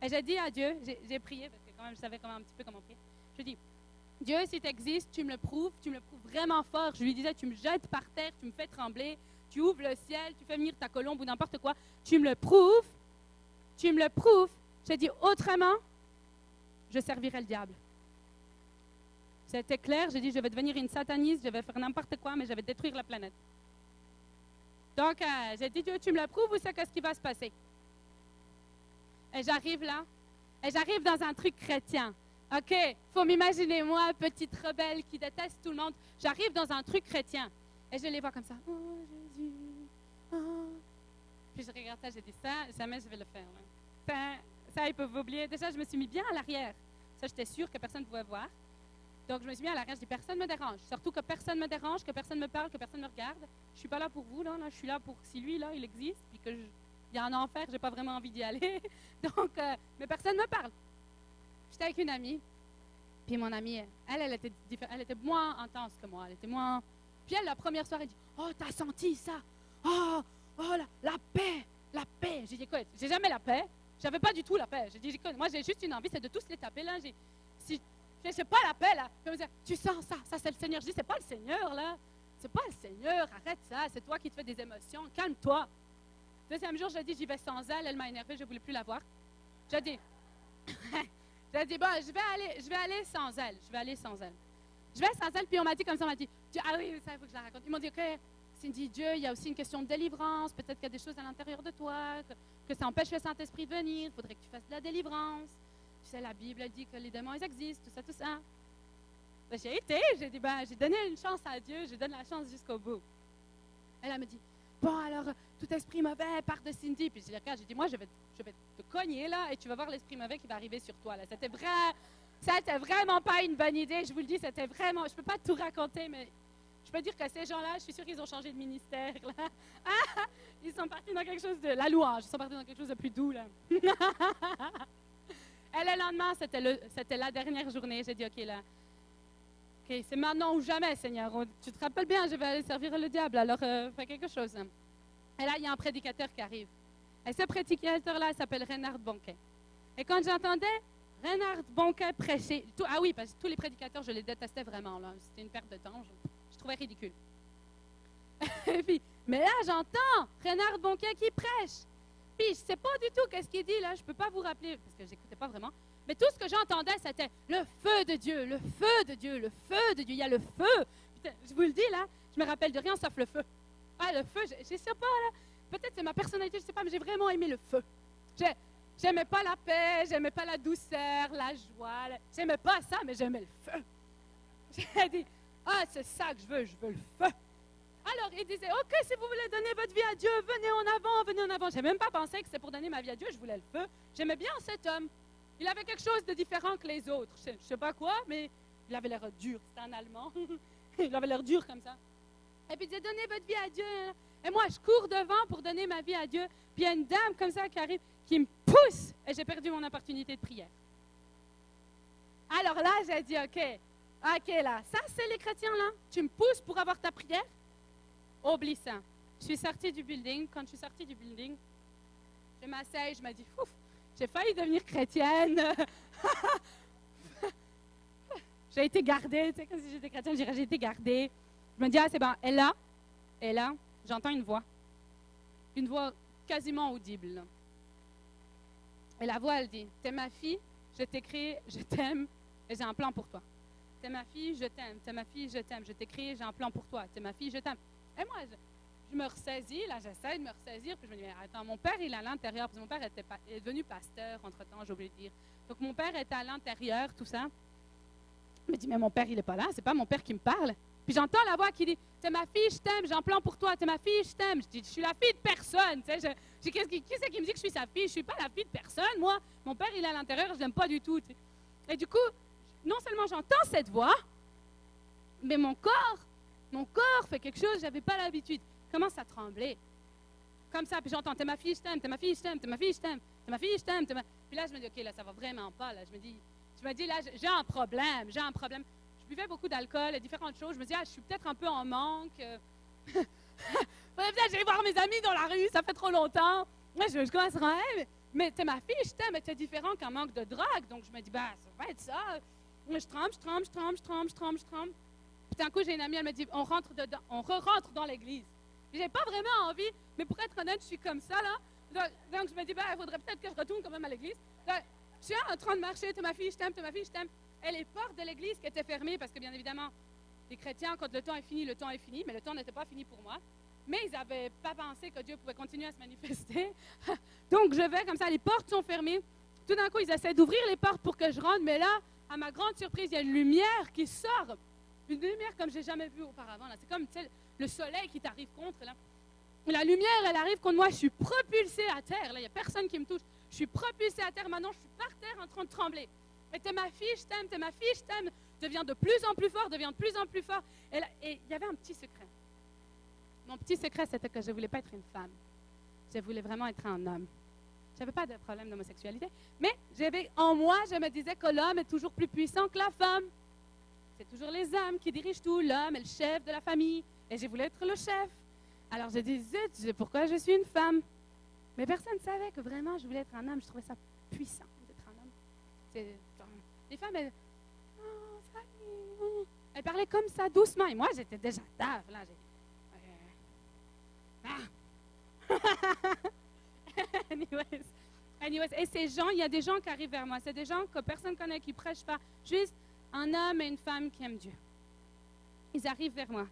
Et j'ai dit à Dieu, j'ai prié, parce que quand même je savais quand même un petit peu comment prier. Je dis, Dieu, si tu existes, tu me le prouves vraiment fort. Je lui disais, tu me jettes par terre, tu me fais trembler, tu ouvres le ciel, tu fais venir ta colombe ou n'importe quoi. Tu me le prouves. J'ai dit, autrement, je servirai le diable. C'était clair, j'ai dit, je vais devenir une sataniste, je vais faire n'importe quoi, mais je vais détruire la planète. Donc, j'ai dit, Dieu, tu me le prouves ou c'est qu'est-ce qui va se passer? Et j'arrive là, et j'arrive dans un truc chrétien. OK, faut m'imaginer, moi, petite rebelle qui déteste tout le monde. J'arrive dans un truc chrétien. Et je les vois comme ça. Oh, Jésus. Oh. Puis je regarde ça, j'ai dit ça, jamais je vais le faire. Ça, ils peuvent oublier. Déjà, je me suis mis bien à l'arrière. Ça, j'étais sûre que personne ne pouvait voir. Donc, je me suis mis à l'arrière. Je dis, personne ne me dérange. Surtout que personne ne me dérange, que personne ne me parle, que personne ne me regarde. Je ne suis pas là pour vous, là. Je suis là pour si lui, là, il existe, puis qu'il y a un enfer, je n'ai pas vraiment envie d'y aller. Donc, mais personne ne me parle. J'étais avec une amie, puis mon amie, elle était moins intense que moi, elle était moins... Puis elle, la première soirée, elle dit, oh, t'as senti ça? Oh, la paix. J'ai dit, écoute, j'ai jamais la paix, j'avais pas du tout la paix. J'ai dit, écoute, moi j'ai juste une envie, c'est de tous les taper, là. C'est pas la paix, là. Puis elle me dit, tu sens ça c'est le Seigneur. Je dis, c'est pas le Seigneur, là. C'est pas le Seigneur, arrête ça, c'est toi qui te fais des émotions, calme-toi. Deuxième jour, je dis, j'y vais sans elle. Elle m'a énervée, je ne voulais plus la voir. Je dis, bon, je vais aller sans elle. Je vais aller sans elle. Je vais sans elle, puis on m'a dit comme ça, on m'a dit, ah oui, ça, il faut que je la raconte. Ils m'ont dit, OK, Cindy, Dieu, il y a aussi une question de délivrance. Peut-être qu'il y a des choses à l'intérieur de toi, que ça empêche le Saint-Esprit de venir. Il faudrait que tu fasses de la délivrance. Tu sais, la Bible dit que les démons, ils existent, tout ça, tout ça. Ben, j'ai dit, j'ai donné une chance à Dieu, je donne la chance jusqu'au bout. Elle me dit, bon, alors, tout esprit mauvais part de Cindy. Puis je dis, regarde, j'ai dit, moi, je vais te cogner, là, et tu vas voir l'esprit mauvais qui va arriver sur toi, là. C'était vraiment pas une bonne idée, je vous le dis, c'était vraiment, je peux pas tout raconter, mais je peux dire que ces gens-là, je suis sûre qu'ils ont changé de ministère, là. Ah, ils sont partis dans quelque chose de, la louange, ils sont partis dans quelque chose de plus doux, là. Et le lendemain, c'était la dernière journée, j'ai dit, OK, là, OK, c'est maintenant ou jamais, Seigneur. Tu te rappelles bien, je vais aller servir le diable, alors fais quelque chose. Et là, il y a un prédicateur qui arrive. Et ce prédicateur-là s'appelle Reinhard Bonnke. Et quand j'entendais Reinhard Bonnke prêcher, ah oui, parce que tous les prédicateurs, je les détestais vraiment, là. C'était une perte de temps, je trouvais ridicule. Et puis, mais là, j'entends Reinhard Bonnke qui prêche. Puis, je ne sais pas du tout qu'est-ce qu'il dit, là. Je ne peux pas vous rappeler, parce que je n'écoutais pas vraiment. Mais tout ce que j'entendais, c'était le feu de Dieu, le feu de Dieu, le feu de Dieu. Il y a le feu. Putain, je vous le dis, là, je me rappelle de rien sauf le feu. Ah, le feu, je ne sais pas, là. Peut-être c'est ma personnalité, je ne sais pas, mais j'ai vraiment aimé le feu. J'aimais pas la paix, j'aimais pas la douceur, la joie. J'aimais pas ça, mais j'aimais le feu. J'ai dit, ah, c'est ça que je veux le feu. Alors, il disait, OK, si vous voulez donner votre vie à Dieu, venez en avant, venez en avant. Je n'ai même pas pensé que c'était pour donner ma vie à Dieu, je voulais le feu. J'aimais bien cet homme. Il avait quelque chose de différent que les autres. Je ne sais pas quoi, mais il avait l'air dur. C'était un Allemand. Il avait l'air dur comme ça. Et puis il disait, donnez votre vie à Dieu. Et moi, je cours devant pour donner ma vie à Dieu. Puis il y a une dame comme ça qui arrive, qui me pousse. Et j'ai perdu mon opportunité de prière. Alors là, j'ai dit, OK, là, ça c'est les chrétiens là. Tu me pousses pour avoir ta prière? Oublie ça. Je suis sortie du building. Quand je suis sortie du building, je m'asseye, je me dis, ouf, j'ai failli devenir chrétienne. J'ai été gardée, tu sais, comme si j'étais chrétienne, je dirais, j'ai été gardée. Je me dis, ah, c'est bon. Et là, j'entends une voix quasiment audible. Là. Et la voix, elle dit, t'es ma fille, je t'ai créée, je t'aime, et j'ai un plan pour toi. T'es ma fille, je t'aime, t'es ma fille, je t'aime, je t'ai créée, j'ai un plan pour toi. T'es ma fille, je t'aime. Et moi, je me ressaisis, là, j'essaie de me ressaisir, puis je me dis, mais attends, mon père, il est à l'intérieur, parce que mon père est devenu pasteur, entre-temps, j'ai oublié de dire. Donc, mon père était à l'intérieur, tout ça. Je me dis, mais mon père, il n'est pas là, c'est pas mon père qui me parle. Puis j'entends la voix qui dit, t'es ma fille, je t'aime, j'ai un plan pour toi, t'es ma fille, je t'aime. Je dis, je suis la fille de personne, tu sais, qui c'est qui me dit que je suis sa fille? Je suis pas la fille de personne, moi. Mon père, il est à l'intérieur, je l'aime pas du tout, tu sais. Et du coup, non seulement j'entends cette voix, mais mon corps fait quelque chose, j'avais pas l'habitude. Commence à trembler. Comme ça, puis j'entends, t'es ma fille, je t'aime, t'es ma fille, je t'aime, t'es ma fille, je t'aime, t'es ma fille, je t'aime, Puis là, je me dis, OK, là, ça va vraiment pas, là. Je me dis, là, j'ai un problème. Je buvais beaucoup d'alcool et différentes choses. Je me dis, je suis peut-être un peu en manque. Peut-être j'allais voir mes amis dans la rue, ça fait trop longtemps. Moi, je commence à dire, mais t'es ma fille, je t'aime, mais t'es différent qu'un manque de drogue. Donc, je me dis, ça va être ça. Moi, je tremble. Puis d'un coup, j'ai une amie, elle me dit, on re-rentre dans l'église. J'ai pas vraiment envie, mais pour être honnête, je suis comme ça, là. Donc je me dis, il faudrait peut-être que je retourne quand même à l'église. Donc, je suis en train de marcher, t'es ma fille, je t'aime, t'es ma fille, je t'aime. Et les portes de l'église qui étaient fermées, parce que bien évidemment, les chrétiens, quand le temps est fini, mais le temps n'était pas fini pour moi. Mais ils n'avaient pas pensé que Dieu pouvait continuer à se manifester. Donc je vais comme ça, les portes sont fermées. Tout d'un coup, ils essaient d'ouvrir les portes pour que je rentre, mais là, à ma grande surprise, il y a une lumière qui sort. Une lumière comme je n'ai jamais vue auparavant. Là. C'est comme le soleil qui t'arrive contre. Là. La lumière, elle arrive contre moi. Je suis propulsée à terre. Là, il n'y a personne qui me touche. Je suis propulsée à terre. Maintenant, je suis par terre en train de trembler. Et t'es ma fille, je t'aime. T'es ma fille, je t'aime. Devient de plus en plus fort. Et il y avait un petit secret. Mon petit secret, c'était que je ne voulais pas être une femme. Je voulais vraiment être un homme. Je n'avais pas de problème d'homosexualité. Mais en moi, je me disais que l'homme est toujours plus puissant que la femme. C'est toujours les hommes qui dirigent tout. L'homme est le chef de la famille. Et je voulais être le chef. Alors je disais, pourquoi je suis une femme? Mais personne ne savait que vraiment je voulais être un homme. Je trouvais ça puissant d'être un homme. Les femmes, elles parlaient comme ça, doucement. Et moi, j'étais déjà taf. Là, Anyways, et ces gens, il y a des gens qui arrivent vers moi. C'est des gens que personne ne connaît, qui ne prêchent pas. Juste un homme et une femme qui aiment Dieu. Ils arrivent vers moi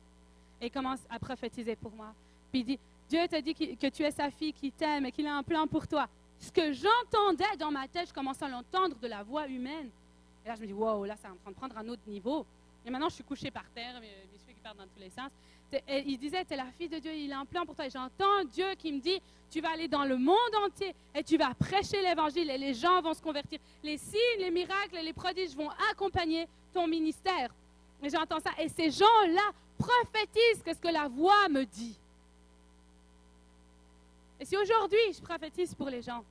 et ils commencent à prophétiser pour moi. Puis il dit, Dieu t'a dit que tu es sa fille, qu'il t'aime et qu'il a un plan pour toi. Ce que j'entendais dans ma tête, je commençais à l'entendre de la voix humaine. Et là, je me dis, wow, là, c'est en train de prendre un autre niveau. Et maintenant, je suis couchée par terre, mes cheveux qui partent dans tous les sens. Et il disait, tu es la fille de Dieu, il a un plan pour toi. Et j'entends Dieu qui me dit, tu vas aller dans le monde entier et tu vas prêcher l'évangile et les gens vont se convertir. Les signes, les miracles et les prodiges vont accompagner ton ministère. Et j'entends ça. Et ces gens-là prophétisent ce que la voix me dit. Et si aujourd'hui je prophétise pour les gens,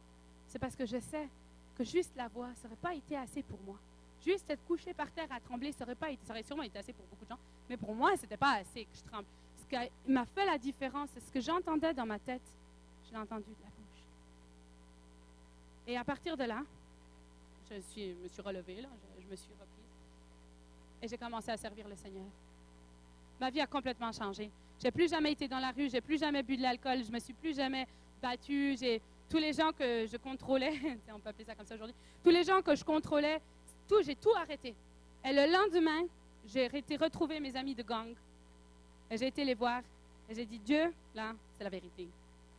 c'est parce que je sais que juste la voix, ça n'aurait pas été assez pour moi. Juste être couché par terre à trembler, ça aurait sûrement été assez pour beaucoup de gens, mais pour moi, ce n'était pas assez que je tremble. Ce qui m'a fait la différence, c'est ce que j'entendais dans ma tête, je l'ai entendu de la bouche. Et à partir de là, je me suis relevée, là, je me suis reprise, et j'ai commencé à servir le Seigneur. Ma vie a complètement changé. Je n'ai plus jamais été dans la rue, je n'ai plus jamais bu de l'alcool, je ne me suis plus jamais battue. Tous les gens que je contrôlais, on peut appeler ça comme ça aujourd'hui, tous les gens que je contrôlais, j'ai tout arrêté. Et le lendemain, j'ai été retrouver mes amis de gang. Et j'ai été les voir. Et j'ai dit, Dieu, là, c'est la vérité.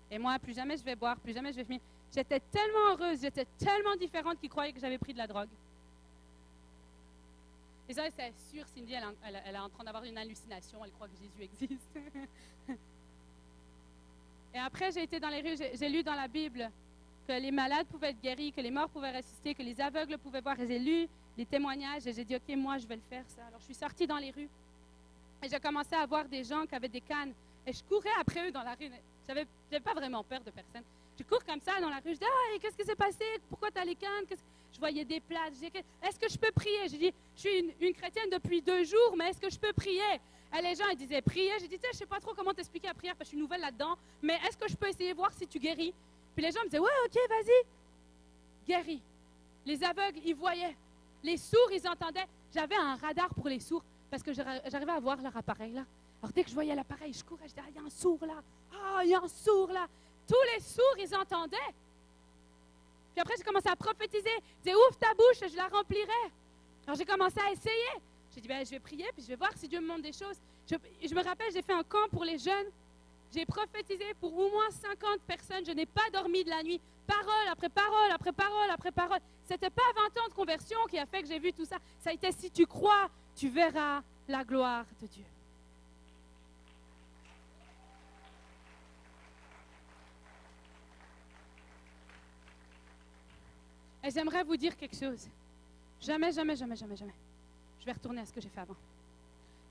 Et moi, plus jamais je vais boire, plus jamais je vais fumer. J'étais tellement heureuse, j'étais tellement différente qu'ils croyaient que j'avais pris de la drogue. Et ça, c'est sûr, Cindy, elle est en train d'avoir une hallucination. Elle croit que Jésus existe. Et après, j'ai été dans les rues, j'ai lu dans la Bible que les malades pouvaient être guéris, que les morts pouvaient ressusciter, que les aveugles pouvaient voir. Et j'ai lu les témoignages et j'ai dit, OK, moi, je vais le faire, ça. Alors, je suis sortie dans les rues et j'ai commencé à voir des gens qui avaient des cannes. Et je courais après eux dans la rue. J'avais pas vraiment peur de personne. Je cours comme ça dans la rue. Je dis, ah, qu'est-ce qui s'est passé? Pourquoi tu as les cannes? Je voyais des plates. Je dis, est-ce que je peux prier? J'ai dit, je suis une chrétienne depuis 2 jours, mais est-ce que je peux prier? Et les gens, ils disaient, prier. J'ai dit, je ne sais pas trop comment t'expliquer la prière parce que je suis nouvelle là-dedans, mais est-ce que je peux essayer de voir si tu guéris? Puis les gens me disaient, ouais, OK, vas-y. Guéris. Les aveugles, ils voyaient. Les sourds, ils entendaient. J'avais un radar pour les sourds parce que j'arrivais à voir leur appareil là. Alors dès que je voyais l'appareil, je courais, je disais, ah, il y a un sourd là. Ah, il y a un sourd là. Tous les sourds, ils entendaient. Puis après, j'ai commencé à prophétiser. Je disais, ouvre ta bouche, je la remplirai. Alors j'ai commencé à essayer. J'ai dit, je vais prier, puis je vais voir si Dieu me montre des choses. Je me rappelle, j'ai fait un camp pour les jeunes. J'ai prophétisé pour au moins 50 personnes. Je n'ai pas dormi de la nuit. Parole après parole, après parole, après parole. Ce n'était pas 20 ans de conversion qui a fait que j'ai vu tout ça. Ça a été, si tu crois, tu verras la gloire de Dieu. Et j'aimerais vous dire quelque chose. Jamais, jamais, jamais, jamais, jamais. Je vais retourner à ce que j'ai fait avant.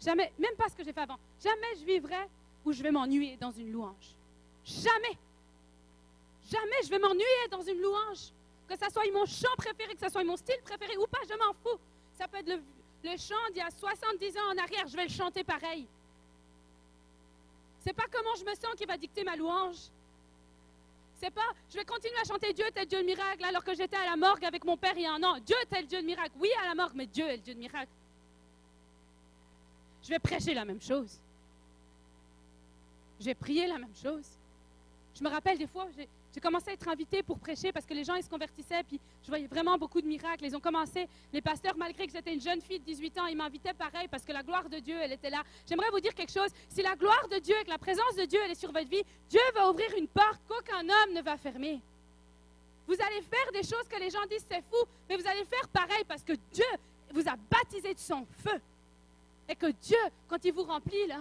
Jamais, même pas ce que j'ai fait avant. Jamais je vivrai où je vais m'ennuyer dans une louange. Jamais. Jamais je vais m'ennuyer dans une louange. Que ça soit mon chant préféré, que ça soit mon style préféré ou pas, je m'en fous. Ça peut être le chant d'il y a 70 ans en arrière, je vais le chanter pareil. C'est pas comment je me sens qui va dicter ma louange. C'est pas, je vais continuer à chanter Dieu tel Dieu de miracle alors que j'étais à la morgue avec mon père il y a un an. Dieu tel Dieu de miracle. Oui, à la morgue, mais Dieu est le Dieu de miracle. Je vais prêcher la même chose. Je vais prier la même chose. Je me rappelle des fois, j'ai commencé à être invitée pour prêcher parce que les gens ils se convertissaient, puis je voyais vraiment beaucoup de miracles. Ils ont commencé, les pasteurs, malgré que j'étais une jeune fille de 18 ans, ils m'invitaient pareil parce que la gloire de Dieu, elle était là. J'aimerais vous dire quelque chose. Si la gloire de Dieu et que la présence de Dieu, elle est sur votre vie, Dieu va ouvrir une porte qu'aucun homme ne va fermer. Vous allez faire des choses que les gens disent c'est fou, mais vous allez faire pareil parce que Dieu vous a baptisé de son feu. Et que Dieu, quand il vous remplit, là,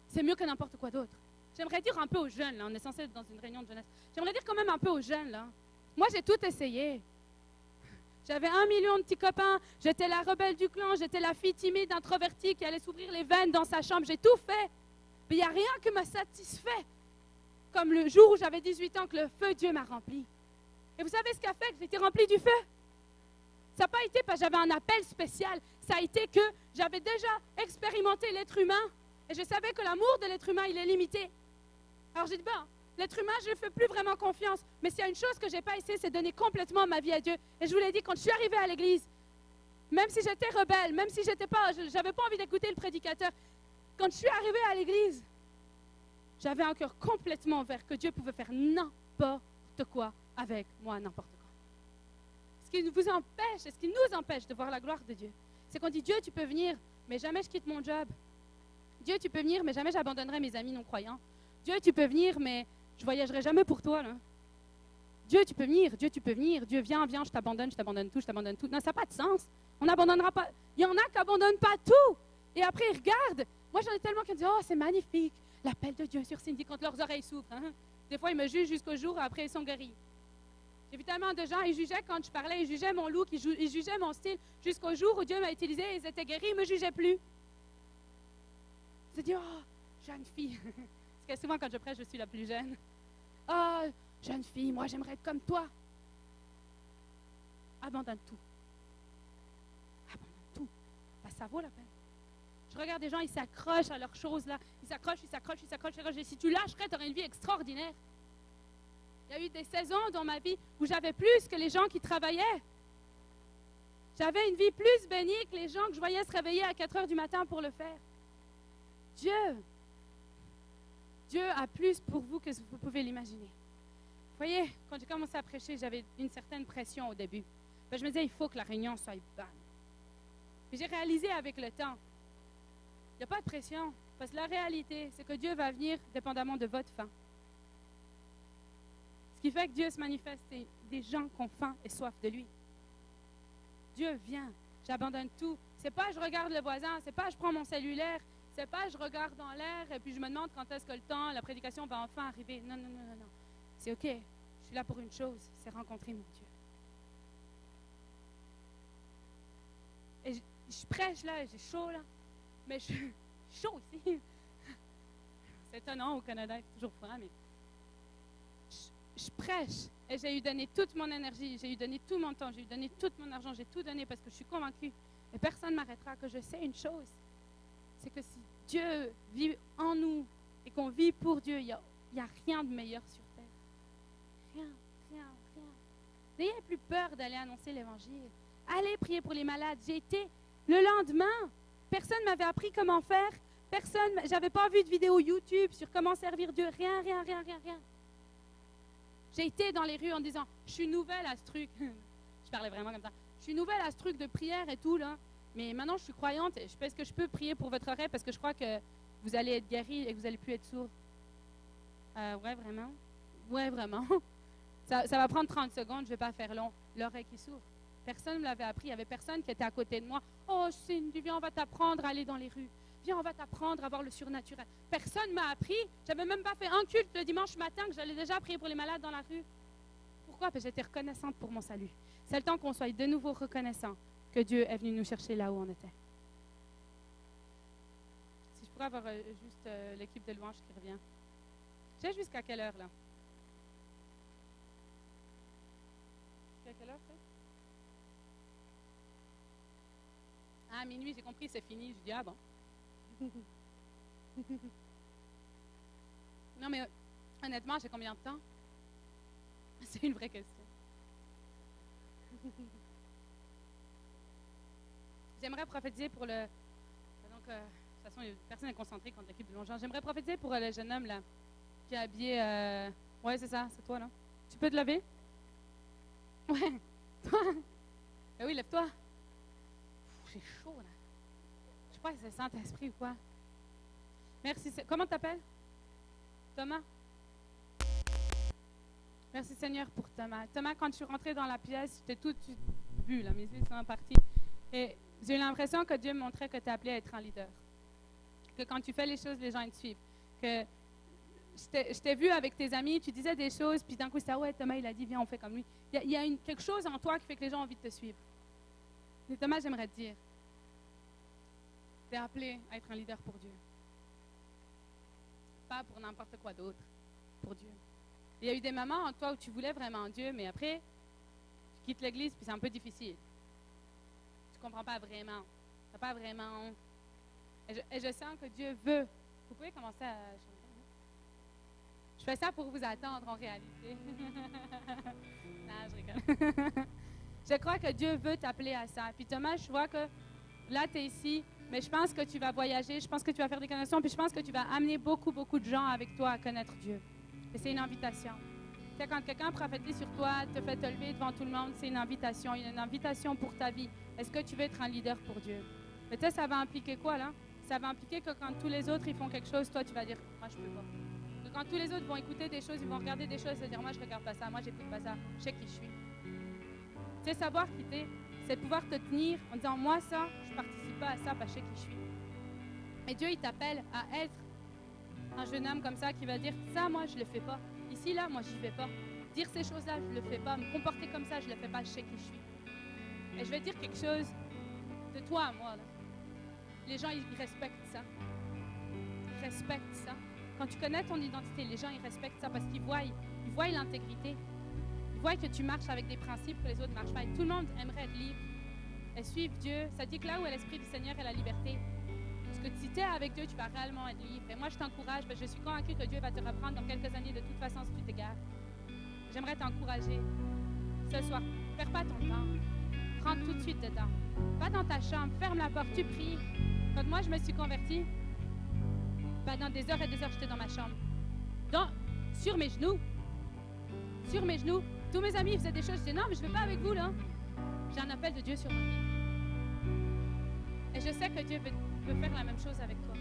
c'est mieux que n'importe quoi d'autre. J'aimerais dire un peu aux jeunes, là, on est censé être dans une réunion de jeunesse. J'aimerais dire quand même un peu aux jeunes, là. Moi, j'ai tout essayé. J'avais 1 million de petits copains, j'étais la rebelle du clan, j'étais la fille timide, introvertie qui allait s'ouvrir les veines dans sa chambre, j'ai tout fait. Mais il n'y a rien qui m'a satisfait. Comme le jour où j'avais 18 ans, que le feu Dieu m'a rempli. Et vous savez ce qu'a fait que j'ai été remplie du feu? Ça n'a pas été parce que j'avais un appel spécial, ça a été que j'avais déjà expérimenté l'être humain et je savais que l'amour de l'être humain, il est limité. Alors j'ai dit, l'être humain, je ne fais plus vraiment confiance. Mais s'il y a une chose que je n'ai pas essayé, c'est donner complètement ma vie à Dieu. Et je vous l'ai dit, quand je suis arrivée à l'église, même si j'étais rebelle, même si je n'avais pas envie d'écouter le prédicateur, quand je suis arrivée à l'église, j'avais un cœur complètement ouvert, que Dieu pouvait faire n'importe quoi avec moi n'importe quoi. Ce qui vous empêche, ce qui nous empêche de voir la gloire de Dieu, c'est qu'on dit, Dieu, tu peux venir, mais jamais je quitte mon job. Dieu, tu peux venir, mais jamais j'abandonnerai mes amis non-croyants. Dieu, tu peux venir, mais je ne voyagerai jamais pour toi. Là. Dieu, tu peux venir, Dieu, tu peux venir. Dieu, viens, je t'abandonne tout, je t'abandonne tout. Non, ça n'a pas de sens. On n'abandonnera pas. Il y en a qui n'abandonnent pas tout. Et après, ils regardent. Moi, j'en ai tellement qui me disent, oh, c'est magnifique, l'appel de Dieu sur Cindy quand leurs oreilles s'ouvrent. Hein? Des fois, ils me jugent jusqu'au jour, après, ils sont guéris. J'ai vu tellement de gens, ils jugeaient quand je parlais, ils jugeaient mon look, ils jugeaient mon style, jusqu'au jour où Dieu m'a utilisé, ils étaient guéris, ils ne me jugeaient plus. Je dis, oh, jeune fille. Parce que souvent, quand je prêche, je suis la plus jeune. Oh, jeune fille, moi, j'aimerais être comme toi. Abandonne tout. Abandonne tout. Parce que ça vaut la peine. Je regarde des gens, ils s'accrochent à leurs choses, là. Ils s'accrochent. Et si tu lâcherais, tu aurais une vie extraordinaire. Il y a eu des saisons dans ma vie où j'avais plus que les gens qui travaillaient. J'avais une vie plus bénie que les gens que je voyais se réveiller à 4 heures du matin pour le faire. Dieu a plus pour vous que vous pouvez l'imaginer. Vous voyez, quand j'ai commencé à prêcher, j'avais une certaine pression au début. Ben, je me disais, il faut que la réunion soit bonne. Puis j'ai réalisé avec le temps, il n'y a pas de pression. Parce que la réalité, c'est que Dieu va venir dépendamment de votre faim. Ce qui fait que Dieu se manifeste, c'est des gens qui ont faim et soif de lui. Dieu vient, j'abandonne tout. C'est pas je regarde le voisin, c'est pas je prends mon cellulaire, c'est pas je regarde dans l'air et puis je me demande quand est-ce que le temps, la prédication va enfin arriver. Non. C'est OK, je suis là pour une chose, c'est rencontrer mon Dieu. Et je prêche là, j'ai chaud là, mais je suis chaud ici. C'est étonnant, au Canada, il fait toujours froid, mais je prêche et j'ai eu donné toute mon énergie, j'ai eu donné tout mon temps, j'ai eu donné tout mon argent, j'ai tout donné parce que je suis convaincue et personne ne m'arrêtera que je sais une chose, c'est que si Dieu vit en nous et qu'on vit pour Dieu, il n'y a rien de meilleur sur terre. Rien. N'ayez plus peur d'aller annoncer l'Évangile. Allez prier pour les malades. J'ai été le lendemain, personne ne m'avait appris comment faire, j'avais pas vu de vidéo YouTube sur comment servir Dieu, rien. J'ai été dans les rues en disant, je suis nouvelle à ce truc. Je parlais vraiment comme ça. Je suis nouvelle à ce truc de prière et tout, là. Mais maintenant, je suis croyante. Est-ce que je peux prier pour votre oreille parce que je crois que vous allez être guéri et que vous n'allez plus être sourd? Ouais, vraiment? Ouais, vraiment. Ça va prendre 30 secondes, je ne vais pas faire long. L'oreille qui s'ouvre. Personne ne me l'avait appris. Il n'y avait personne qui était à côté de moi. Oh, Cindy, viens, on va t'apprendre à aller dans les rues. Viens, on va t'apprendre à voir le surnaturel. Personne ne m'a appris. Je n'avais même pas fait un culte le dimanche matin que j'allais déjà prier pour les malades dans la rue. Pourquoi? Parce que j'étais reconnaissante pour mon salut. C'est le temps qu'on soit de nouveau reconnaissant que Dieu est venu nous chercher là où on était. Si je pourrais avoir juste l'équipe de louange qui revient. J'ai jusqu'à quelle heure, là? Jusqu'à quelle heure, ça? Ah, minuit, j'ai compris, c'est fini. Je dis, ah bon. Non, mais honnêtement, j'ai combien de temps? C'est une vraie question. J'aimerais prophétiser pour le... Donc, de toute façon, personne n'est concentré contre l'équipe de Longchamp. J'aimerais prophétiser pour le jeune homme, là, qui est habillé... Ouais, c'est ça, c'est toi, là. Tu peux te lever? Ouais. Toi? Ben oui, lève-toi. J'ai chaud, là. Je crois que c'est le Saint-Esprit ou quoi. Merci. Comment tu t'appelles? Thomas? Merci Seigneur pour Thomas. Thomas, quand je suis rentrée dans la pièce, j'étais toute vue, là, mes yeux sont partis. Et j'ai eu l'impression que Dieu me montrait que tu es appelé à être un leader. Que quand tu fais les choses, les gens te suivent. Que je t'ai vu avec tes amis, tu disais des choses, puis d'un coup, c'est ouais, Thomas, il a dit, viens, on fait comme lui. Il y a quelque chose en toi qui fait que les gens ont envie de te suivre. Mais Thomas, j'aimerais te dire, tu es appelé à être un leader pour Dieu. Pas pour n'importe quoi d'autre, pour Dieu. Il y a eu des moments en toi où tu voulais vraiment Dieu, mais après, tu quittes l'église, puis c'est un peu difficile. Tu ne comprends pas vraiment. Tu n'as pas vraiment... Et je sens que Dieu veut. Vous pouvez commencer à chanter. Je fais ça pour vous attendre en réalité. Non, je rigole. Je crois que Dieu veut t'appeler à ça. Puis Thomas, je vois que là, tu es ici, mais je pense que tu vas voyager, je pense que tu vas faire des connexions, puis je pense que tu vas amener beaucoup de gens avec toi à connaître Dieu. Et c'est une invitation. C'est quand quelqu'un prophétise sur toi, te fait te lever devant tout le monde, c'est une invitation. Il y a une invitation pour ta vie. Est-ce que tu veux être un leader pour Dieu? Mais tu sais, ça va impliquer quoi, là? Ça va impliquer que quand tous les autres ils font quelque chose, toi, tu vas dire, moi, je peux pas. Que quand tous les autres vont écouter des choses, ils vont regarder des choses, et se dire, moi, je regarde pas ça, moi, j'écoute pas ça, je sais qui je suis. Tu sais, savoir qui t'es, c'est pouvoir te tenir en disant, moi, ça, je participe pas à ça, parce que je sais qui je suis. Mais Dieu, il t'appelle à être un jeune homme comme ça qui va dire, ça, moi, je le fais pas. Ici, là, moi, j'y vais pas. Dire ces choses-là, je le fais pas. Me comporter comme ça, je le fais pas, je sais qui je suis. Et je vais dire quelque chose de toi à moi, là. Les gens, ils respectent ça. Ils respectent ça. Quand tu connais ton identité, les gens, ils respectent ça parce qu'ils voient l'intégrité. Ils voient que tu marches avec des principes que les autres ne marchent pas. Et tout le monde aimerait être libre et suivre Dieu. Ça dit que là où est l'Esprit du Seigneur est la liberté. Parce que si tu es avec Dieu, tu vas réellement être libre. Et moi, je t'encourage parce que je suis convaincue que Dieu va te reprendre dans quelques années de toute façon si tu t'égares. J'aimerais t'encourager ce soir. Perds pas ton temps. Prends tout de suite dedans. Va dans ta chambre, ferme la porte, tu pries. Quand moi, je me suis convertie, pendant des heures et des heures, j'étais dans ma chambre. Sur mes genoux. Sur mes genoux. Tous mes amis faisaient des choses. Je disais, non, mais je ne vais pas avec vous, là. J'ai un appel de Dieu sur ma vie. Et je sais que Dieu veut faire la même chose avec toi.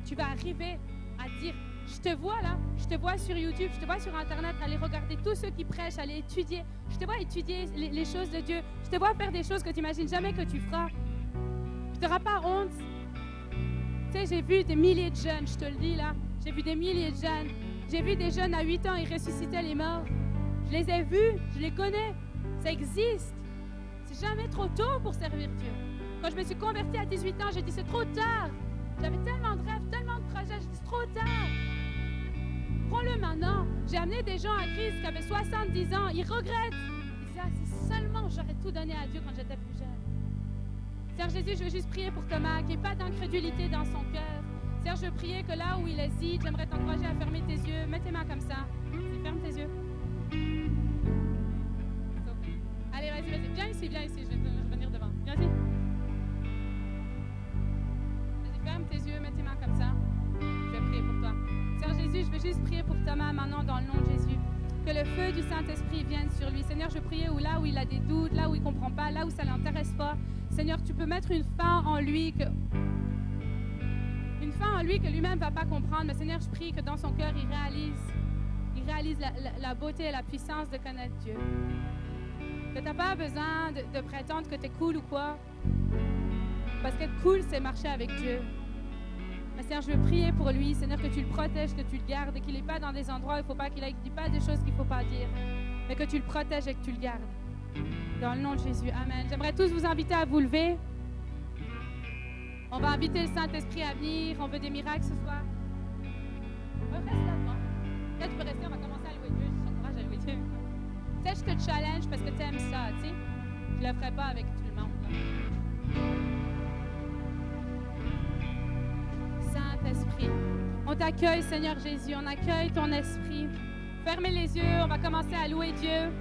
Tu vas arriver à dire, je te vois là, je te vois sur YouTube, je te vois sur Internet, aller regarder tous ceux qui prêchent, aller étudier. Je te vois étudier les choses de Dieu. Je te vois faire des choses que tu n'imagines jamais que tu feras. Tu n'auras pas honte. Tu sais, j'ai vu des milliers de jeunes, je te le dis là. J'ai vu des milliers de jeunes. J'ai vu des jeunes à 8 ans, ils ressuscitaient les morts. Je les ai vus, je les connais. Ça existe. C'est jamais trop tôt pour servir Dieu. Quand je me suis convertie à 18 ans, j'ai dit c'est trop tard. J'avais tellement de rêves, tellement de projets, j'ai dit c'est trop tard. Prends-le maintenant. J'ai amené des gens à Christ qui avaient 70 ans, ils regrettent. Ils disaient, si seulement j'aurais tout donné à Dieu quand j'étais plus jeune. Seigneur Jésus, je veux juste prier pour Thomas, qu'il n'y ait pas d'incrédulité dans son cœur. Seigneur, je veux prier que là où il hésite, j'aimerais t'encourager à fermer tes yeux. Mets tes mains comme ça. Ferme tes yeux. Allez, vas-y. Viens ici, je vais venir devant. Viens ici. Vas-y, ferme tes yeux, mets tes mains comme ça. Je vais prier pour toi. Seigneur Jésus, je veux juste prier pour Thomas maintenant dans le nom de Jésus. Que le feu du Saint-Esprit vienne sur lui. Seigneur, je prie là où il a des doutes, là où il ne comprend pas, là où ça ne l'intéresse pas. Seigneur, tu peux mettre une fin en lui que lui-même ne va pas comprendre. Mais Seigneur, je prie que dans son cœur, il réalise la beauté et la puissance de connaître Dieu. Que tu n'as pas besoin de prétendre que tu es cool ou quoi. Parce qu'être cool, c'est marcher avec Dieu. Mais Seigneur, je veux prier pour lui, Seigneur, que tu le protèges, que tu le gardes, et qu'il n'est pas dans des endroits où il ne faut pas qu'il aille, qu'il ne dise pas des choses qu'il ne faut pas dire, mais que tu le protèges et que tu le gardes. Dans le nom de Jésus, Amen. J'aimerais tous vous inviter à vous lever. On va inviter le Saint-Esprit à venir. On veut des miracles ce soir. Reste là-dedans. Là, tu peux rester, on va commencer à louer Dieu. Je t'encourage à louer Dieu. Tu sais, je te challenge parce que tu aimes ça, tu sais. Je ne le ferai pas avec tout le monde. Saint-Esprit, on t'accueille, Seigneur Jésus. On accueille ton esprit. Fermez les yeux, on va commencer à louer Dieu.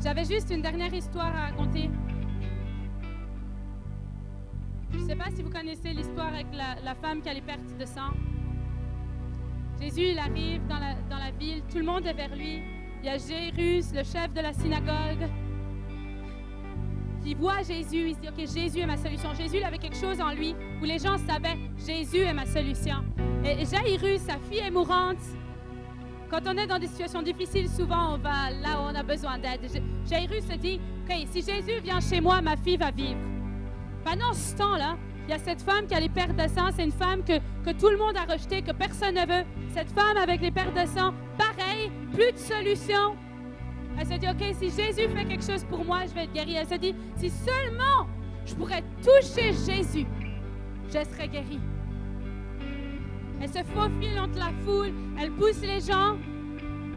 J'avais juste une dernière histoire à raconter. Je ne sais pas si vous connaissez l'histoire avec la femme qui a les pertes de sang. Jésus, il arrive dans la ville, tout le monde est vers lui. Il y a Jairus, le chef de la synagogue, qui voit Jésus. Il se dit, OK, Jésus est ma solution. Jésus, il avait quelque chose en lui où les gens savaient, Jésus est ma solution. Et Jairus, sa fille est mourante. Quand on est dans des situations difficiles, souvent on va là où on a besoin d'aide. Jairus se dit, OK, si Jésus vient chez moi, ma fille va vivre. Pendant ce temps-là, il y a cette femme qui a les pertes de sang. C'est une femme que tout le monde a rejetée, que personne ne veut. Cette femme avec les pertes de sang, pareil, plus de solution. Elle se dit, OK, si Jésus fait quelque chose pour moi, je vais être guérie. Elle se dit, si seulement je pourrais toucher Jésus, je serais guérie. Elle se faufile entre la foule, elle pousse les gens,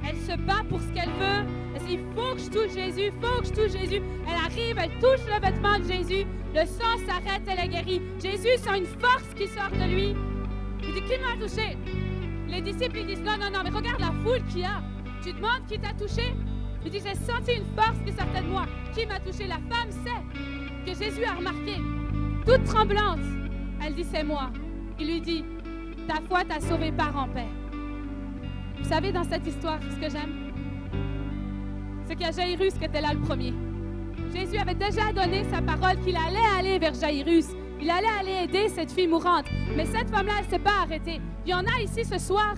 elle se bat pour ce qu'elle veut. Elle se dit, il faut que je touche Jésus, il faut que je touche Jésus. Elle arrive, elle touche le vêtement de Jésus, le sang s'arrête, elle est guérie. Jésus sent une force qui sort de lui. Il dit, qui m'a touché? Les disciples ils disent, non, mais regarde la foule qu'il y a. Tu demandes qui t'a touché? Il dit, j'ai senti une force qui sortait de moi. Qui m'a touché? La femme sait que Jésus a remarqué. Toute tremblante, elle dit, c'est moi. Il lui dit, ta foi t'a sauvé, pars en paix. Vous savez, dans cette histoire, ce que j'aime, c'est qu'il y a Jairus qui était là le premier. Jésus avait déjà donné sa parole qu'il allait aller vers Jairus. Il allait aller aider cette fille mourante. Mais cette femme-là, elle ne s'est pas arrêtée. Il y en a ici ce soir.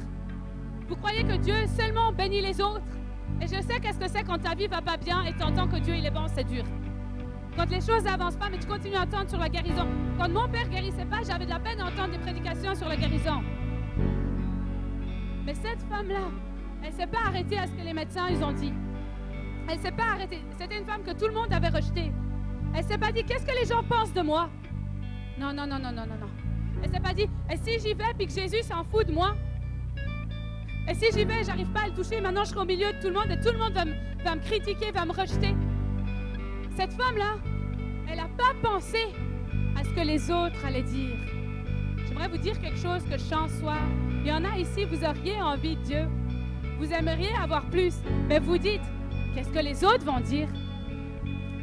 Vous croyez que Dieu seulement bénit les autres? Et je sais qu'est-ce que c'est quand ta vie ne va pas bien et tu entends que Dieu il est bon, c'est dur. Quand les choses n'avancent pas, mais tu continues à entendre sur la guérison. Quand mon père ne guérissait pas, j'avais de la peine à entendre des prédications sur la guérison. Mais cette femme-là, elle ne s'est pas arrêtée à ce que les médecins ils ont dit. Elle ne s'est pas arrêtée. C'était une femme que tout le monde avait rejetée. Elle ne s'est pas dit, qu'est-ce que les gens pensent de moi? Non, non, non, non, non, non, non. Elle ne s'est pas dit, et si j'y vais puis que Jésus s'en fout de moi? Et si j'y vais, j'arrive pas à le toucher, maintenant je serai au milieu de tout le monde et tout le monde va me critiquer, va me rejeter. Cette femme-là, elle n'a pas pensé à ce que les autres allaient dire. J'aimerais vous dire quelque chose que je chante ce soir. Il y en a ici, vous auriez envie de Dieu. Vous aimeriez avoir plus, mais vous dites, qu'est-ce que les autres vont dire?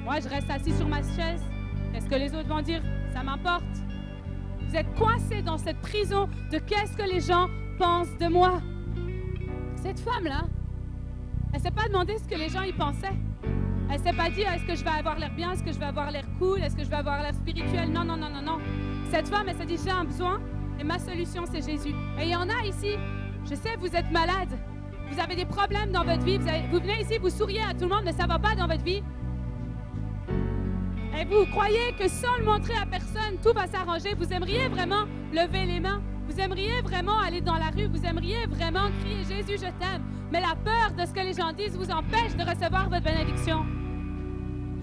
Moi, je reste assis sur ma chaise. Qu'est-ce que les autres vont dire? Ça m'importe. Vous êtes coincés dans cette prison de qu'est-ce que les gens pensent de moi. Cette femme-là, elle ne s'est pas demandé ce que les gens y pensaient. Elle ne s'est pas dit, est-ce que je vais avoir l'air bien? Est-ce que je vais avoir l'air cool? Est-ce que je vais avoir l'air spirituel? Non, non, non, non, non. Cette femme, elle s'est dit, j'ai un besoin et ma solution, c'est Jésus. Et il y en a ici, je sais, vous êtes malade. Vous avez des problèmes dans votre vie. Vous venez ici, vous souriez à tout le monde, mais ça ne va pas dans votre vie. Et vous croyez que sans le montrer à personne, tout va s'arranger. Vous aimeriez vraiment lever les mains. Vous aimeriez vraiment aller dans la rue. Vous aimeriez vraiment crier « Jésus, je t'aime ». Mais la peur de ce que les gens disent vous empêche de recevoir votre bénédiction.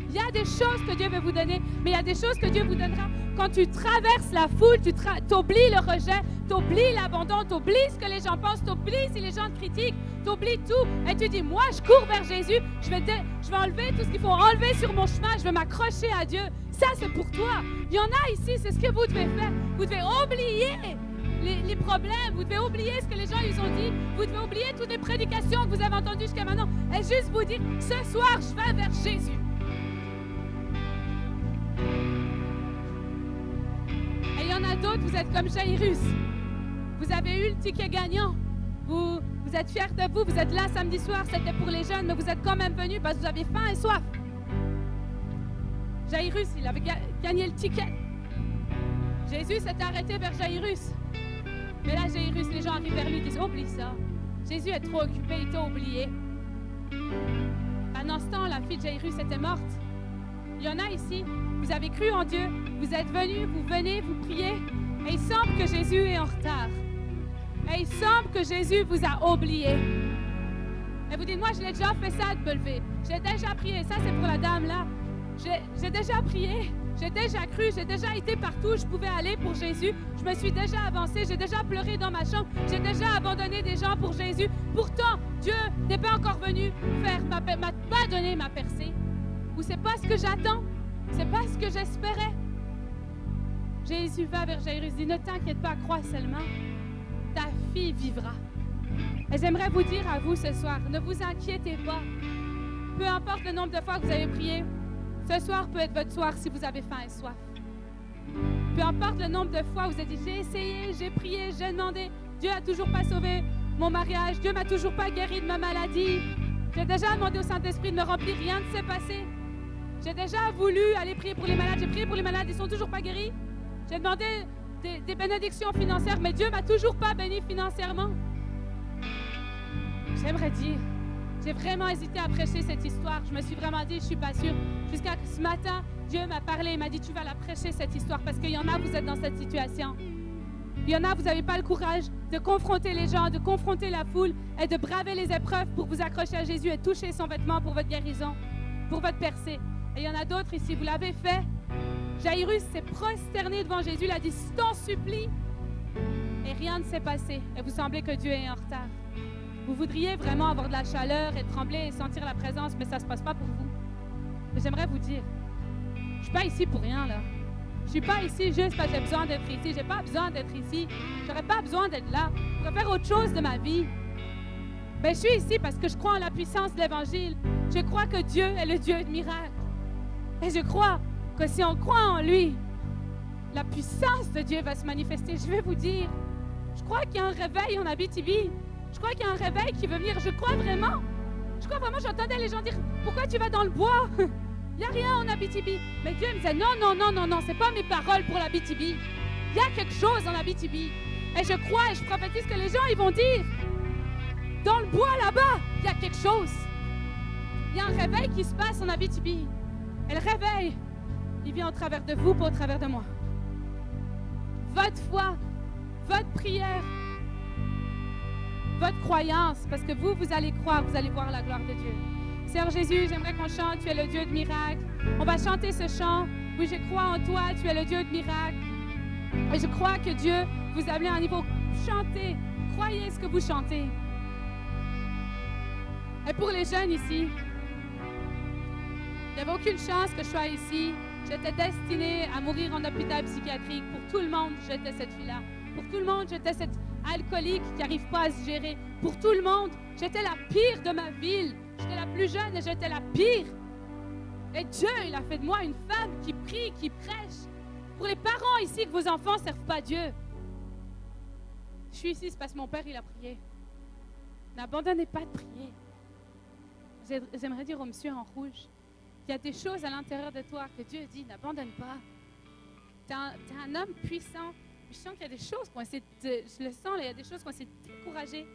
Il y a des choses que Dieu veut vous donner, mais il y a des choses que Dieu vous donnera. Quand tu traverses la foule, tu oublies le rejet, tu oublies l'abandon, tu oublies ce que les gens pensent, tu oublies si les gens te critiquent, tu oublies tout. Et tu dis, moi, je cours vers Jésus, je vais enlever tout ce qu'il faut enlever sur mon chemin, je vais m'accrocher à Dieu. Ça, c'est pour toi. Il y en a ici, c'est ce que vous devez faire. Vous devez oublier les problèmes, vous devez oublier ce que les gens ils ont dit, vous devez oublier toutes les prédications que vous avez entendues jusqu'à maintenant et juste vous dire, ce soir, je vais vers Jésus. Et il y en a d'autres, vous êtes comme Jairus. Vous avez eu le ticket gagnant. Vous êtes fiers de vous, vous êtes là samedi soir, c'était pour les jeunes, mais vous êtes quand même venus parce que vous avez faim et soif. Jairus, il avait gagné le ticket. Jésus s'est arrêté vers Jairus. Mais là, Jairus, les gens arrivent vers lui et disent, oublie ça. Jésus est trop occupé, il t'a oublié. Pendant ce temps, la fille de Jairus était morte. Il y en a ici, vous avez cru en Dieu, vous êtes venus, vous venez, vous priez, et il semble que Jésus est en retard. Et il semble que Jésus vous a oublié. Et vous dites, moi, je l'ai déjà fait ça de me lever. J'ai déjà prié, ça c'est pour la dame là. J'ai déjà prié, j'ai déjà cru, j'ai déjà été partout où je pouvais aller pour Jésus. Je me suis déjà avancée, j'ai déjà pleuré dans ma chambre, j'ai déjà abandonné des gens pour Jésus. Pourtant, Dieu n'est pas encore venu m'a pas donné ma percée. Ou c'est pas ce que j'attends, c'est pas ce que j'espérais. Jésus va vers Jairus, dit, ne t'inquiète pas, crois seulement, ta fille vivra. Et j'aimerais vous dire à vous ce soir, ne vous inquiétez pas. Peu importe le nombre de fois que vous avez prié, ce soir peut être votre soir si vous avez faim et soif. Peu importe le nombre de fois où vous avez dit, j'ai essayé, j'ai prié, j'ai demandé, Dieu n'a toujours pas sauvé mon mariage, Dieu m'a toujours pas guéri de ma maladie. J'ai déjà demandé au Saint-Esprit de me remplir, rien ne s'est passé. J'ai déjà voulu aller prier pour les malades, j'ai prié pour les malades, ils ne sont toujours pas guéris. J'ai demandé des bénédictions financières, mais Dieu m'a toujours pas béni financièrement. J'aimerais dire, j'ai vraiment hésité à prêcher cette histoire. Je me suis vraiment dit, je ne suis pas sûre. Jusqu'à ce matin, Dieu m'a parlé, il m'a dit, tu vas la prêcher cette histoire parce qu'il y en a, vous êtes dans cette situation. Il y en a, vous n'avez pas le courage de confronter les gens, de confronter la foule et de braver les épreuves pour vous accrocher à Jésus et toucher son vêtement pour votre guérison, pour votre percée. Et il y en a d'autres ici, vous l'avez fait. Jairus s'est prosterné devant Jésus, il a dit, je t'en supplie. Et rien ne s'est passé. Et vous semblez que Dieu est en retard. Vous voudriez vraiment avoir de la chaleur et trembler et sentir la présence, mais ça ne se passe pas pour vous. Mais j'aimerais vous dire, je ne suis pas ici pour rien, là. Je ne suis pas ici juste parce que j'ai besoin d'être ici. Je n'ai pas besoin d'être ici. Je n'aurais pas besoin d'être là. Je pourrais faire autre chose de ma vie. Mais je suis ici parce que je crois en la puissance de l'Évangile. Je crois que Dieu est le Dieu de miracles. Et je crois que si on croit en lui, la puissance de Dieu va se manifester. Je vais vous dire, je crois qu'il y a un réveil en Abitibi. Je crois qu'il y a un réveil qui veut venir. Je crois vraiment. Je crois vraiment, j'entendais les gens dire « Pourquoi tu vas dans le bois? Il n'y a rien en Abitibi. » Mais Dieu me disait « Non, c'est pas mes paroles pour l'Abitibi. Il y a quelque chose en Abitibi. » Et je crois et je prophétise que les gens, ils vont dire « Dans le bois là-bas, il y a quelque chose. » Il y a un réveil qui se passe en Abitibi. Et le réveil, il vient au travers de vous, pas au travers de moi. Votre foi, votre prière, votre croyance, parce que vous allez croire, vous allez voir la gloire de Dieu. Seigneur Jésus, j'aimerais qu'on chante, tu es le Dieu de miracles. On va chanter ce chant. Oui, je crois en toi, tu es le Dieu de miracles. Et je crois que Dieu vous a amené à un niveau. Chantez, croyez ce que vous chantez. Et pour les jeunes ici, il n'y avait aucune chance que je sois ici. J'étais destinée à mourir en hôpital psychiatrique. Pour tout le monde, j'étais cette fille-là. Pour tout le monde, j'étais cette alcoolique qui n'arrive pas à se gérer. Pour tout le monde, j'étais la pire de ma ville. J'étais la plus jeune et j'étais la pire. Et Dieu, il a fait de moi une femme qui prie, qui prêche. Pour les parents ici, que vos enfants ne servent pas Dieu. Je suis ici, c'est parce que mon père, il a prié. N'abandonnez pas de prier. J'aimerais dire au monsieur en rouge, il y a des choses à l'intérieur de toi que Dieu dit, n'abandonne pas. Tu es un homme puissant. Je sens qu'il y a des choses qui ont essayé je le sens, là, il y a des choses qui ont essayé de te décourager.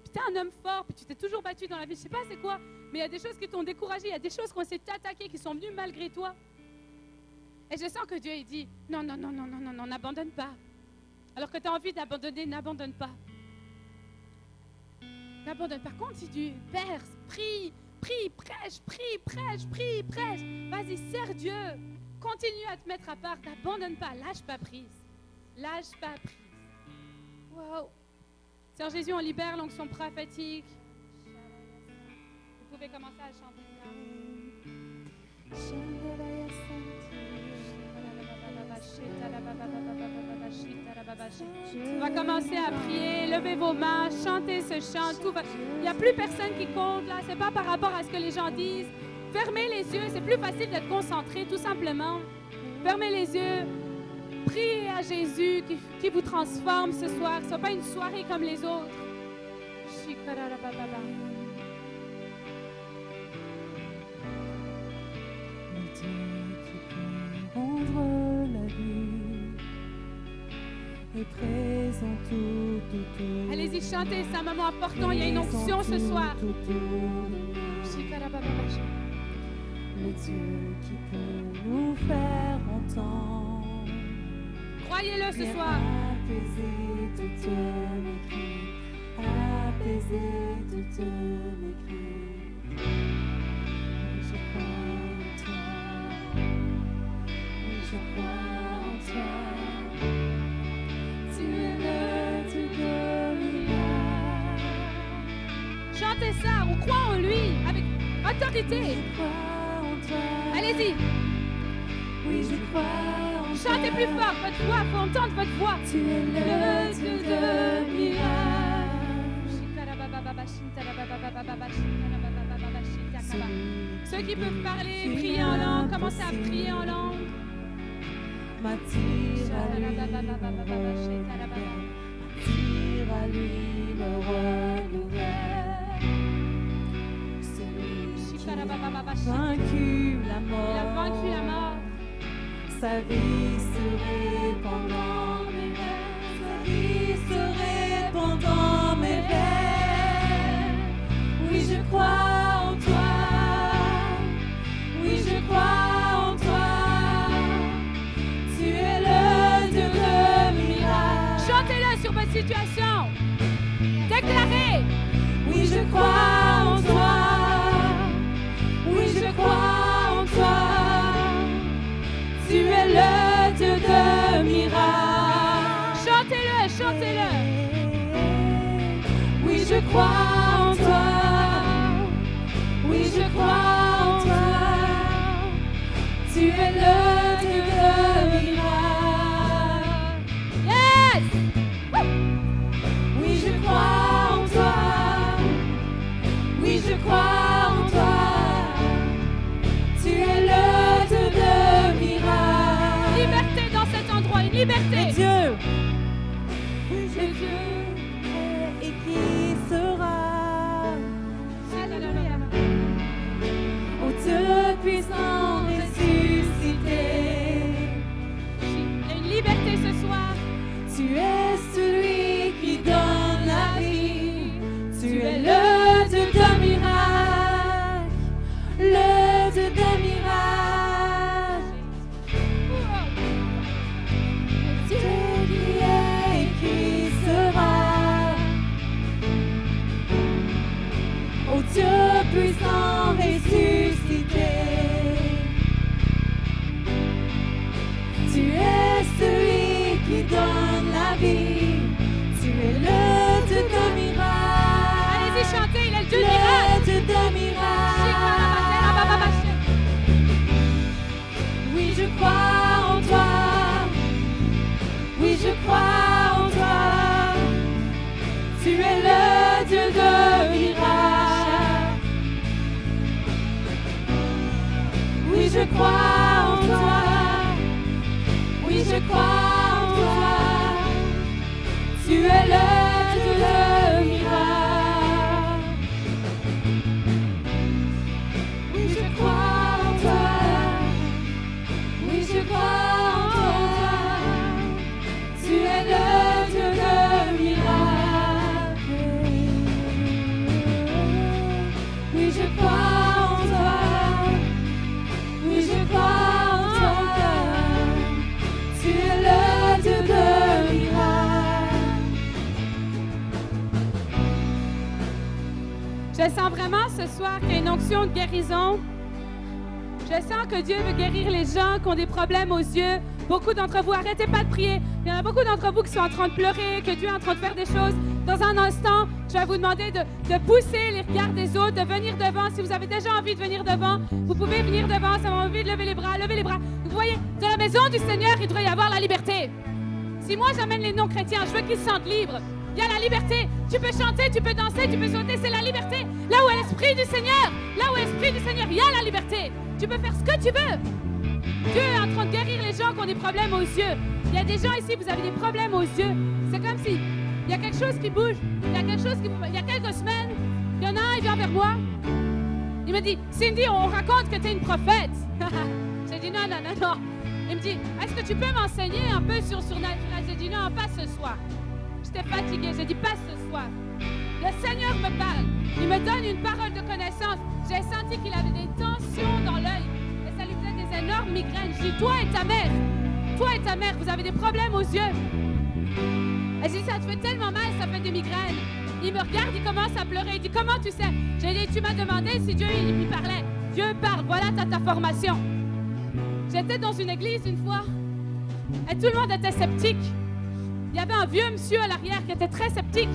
Puis tu es un homme fort, puis tu t'es toujours battu dans la vie. Je ne sais pas c'est quoi, mais il y a des choses qui t'ont découragé. Il y a des choses qui ont essayé de t'attaquer, qui sont venues malgré toi. Et je sens que Dieu, il dit, non, n'abandonne pas. Alors que tu as envie d'abandonner, n'abandonne pas. N'abandonne pas, continue, perce, prie, prêche. Vas-y, sers Dieu. Continue à te mettre à part, n'abandonne pas, lâche pas prise. Lâche pas prise. Wow. Seigneur Jésus, on libère l'onction prophétique. Vous pouvez commencer à chanter ça. On va commencer à prier. Levez vos mains, chantez ce chant. Il n'y a plus personne qui compte là. C'est pas par rapport à ce que les gens disent. Fermez les yeux. C'est plus facile d'être concentré, tout simplement. Fermez les yeux. Priez à Jésus qui vous transforme ce soir. Ce n'est pas une soirée comme les autres. Rendre la vie est présent tout. Allez-y, chantez, c'est un moment important. Il y a une onction ce soir. Le Dieu qui peut nous faire entendre. Croyez-le ce soir. Apaiser toutes mes craintes. Apaiser toutes mes craintes. Je crois en toi. Je crois en toi. Tu es le Dieu de miracles. Chantez ça, on croit en lui avec autorité. Je crois en toi. Allez-y. Oui, je crois en toi. Chantez plus fort votre voix, il faut entendre votre voix. Tu es le Dieu de miracles. Ceux qui peuvent parler, prier en langue, commencez à prier en langue. M'attire à lui le renouvelle. Celui qui a vaincu la mort. Il a vaincu la mort. Sa vie se répand dans mes rêves. Sa vie se répand dans mes rêves. Oui, je crois en toi. Oui, je crois en toi. Tu es le Dieu de miracles. Chantez-le sur votre situation. Déclarez. Oui, je crois en toi. Oui, je crois en toi. Tu es le Dieu de miracles. Chantez-le, chantez-le. Oui, je crois en toi. Oui, je crois en toi. Tu es le Dieu de miracles. Yes! Oui, je crois en toi. Oui, je crois en toi. Tu es le Dieu de miracles. Liberté dans cet endroit, une liberté. Dieu, oui, Dieu et qui sera. Alléluia. crois en toi. Oui, je crois en toi. Tu es le Dieu de miracles. Oui, je crois en toi. Oui, je crois en toi. Tu es le Dieu de miracles. Oui, je crois en toi. Oui, je crois en toi. Tu es le Dieu de miracles. Je sens vraiment ce soir qu'il y a une onction de guérison. Je sens que Dieu veut guérir les gens qui ont des problèmes aux yeux. Beaucoup d'entre vous, arrêtez pas de prier. Il y en a beaucoup d'entre vous qui sont en train de pleurer, que Dieu est en train de faire des choses. Dans un instant, je vais vous demander de pousser les regards des autres, de venir devant. Si vous avez déjà envie de venir devant, vous pouvez venir devant. Ça m'a envie de lever les bras, lever les bras. Vous voyez, dans la maison du Seigneur, il devrait y avoir la liberté. Si moi, j'amène les non-chrétiens, je veux qu'ils se sentent libres. Il y a la liberté. Tu peux chanter, tu peux danser, tu peux sauter, c'est la liberté. Là où est l'Esprit du Seigneur, il y a la liberté. Tu peux faire ce que tu veux. Dieu est en train de guérir les gens qui ont des problèmes aux yeux. Il y a des gens ici, vous avez des problèmes aux yeux. C'est comme si il y a quelque chose qui bouge. Il y a quelques semaines, il y en a un, il vient vers moi. Il me dit, Cindy, on raconte que tu es une prophète. J'ai dit non. Il me dit, est-ce que tu peux m'enseigner un peu sur naturel? J'ai dit non, pas ce soir. J'étais fatiguée. J'ai dit pas ce soir. Le Seigneur me parle. Il me donne une parole de connaissance. J'ai senti qu'il avait des tensions dans l'œil. Et ça lui faisait des énormes migraines. Je dis, toi et ta mère, vous avez des problèmes aux yeux. Et je dis, ça te fait tellement mal, ça fait des migraines. Il me regarde, il commence à pleurer. Il dit, comment tu sais? J'ai dit, tu m'as demandé si Dieu il lui parlait. Dieu parle, voilà ta formation. J'étais dans une église une fois et tout le monde était sceptique. Il y avait un vieux monsieur à l'arrière qui était très sceptique.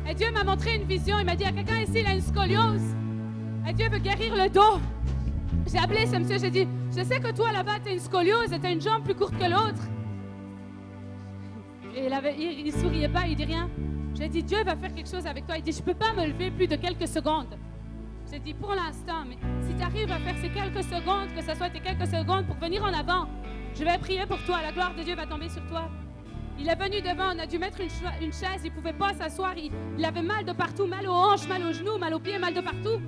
Et Dieu m'a montré une vision. Il m'a dit, il y a quelqu'un ici, il a une scoliose. Et Dieu veut guérir le dos. J'ai appelé ce monsieur, j'ai dit, je sais que toi là-bas, tu as une scoliose et tu as une jambe plus courte que l'autre. Et il souriait pas, il dit rien. J'ai dit, Dieu va faire quelque chose avec toi. Il dit, je ne peux pas me lever plus de quelques secondes. J'ai dit, pour l'instant, mais si tu arrives à faire ces quelques secondes, que ce soit tes quelques secondes pour venir en avant, je vais prier pour toi. La gloire de Dieu va tomber sur toi. Il est venu devant, on a dû mettre une chaise, il ne pouvait pas s'asseoir. Il avait mal de partout, mal aux hanches, mal aux genoux, mal aux pieds, mal de partout.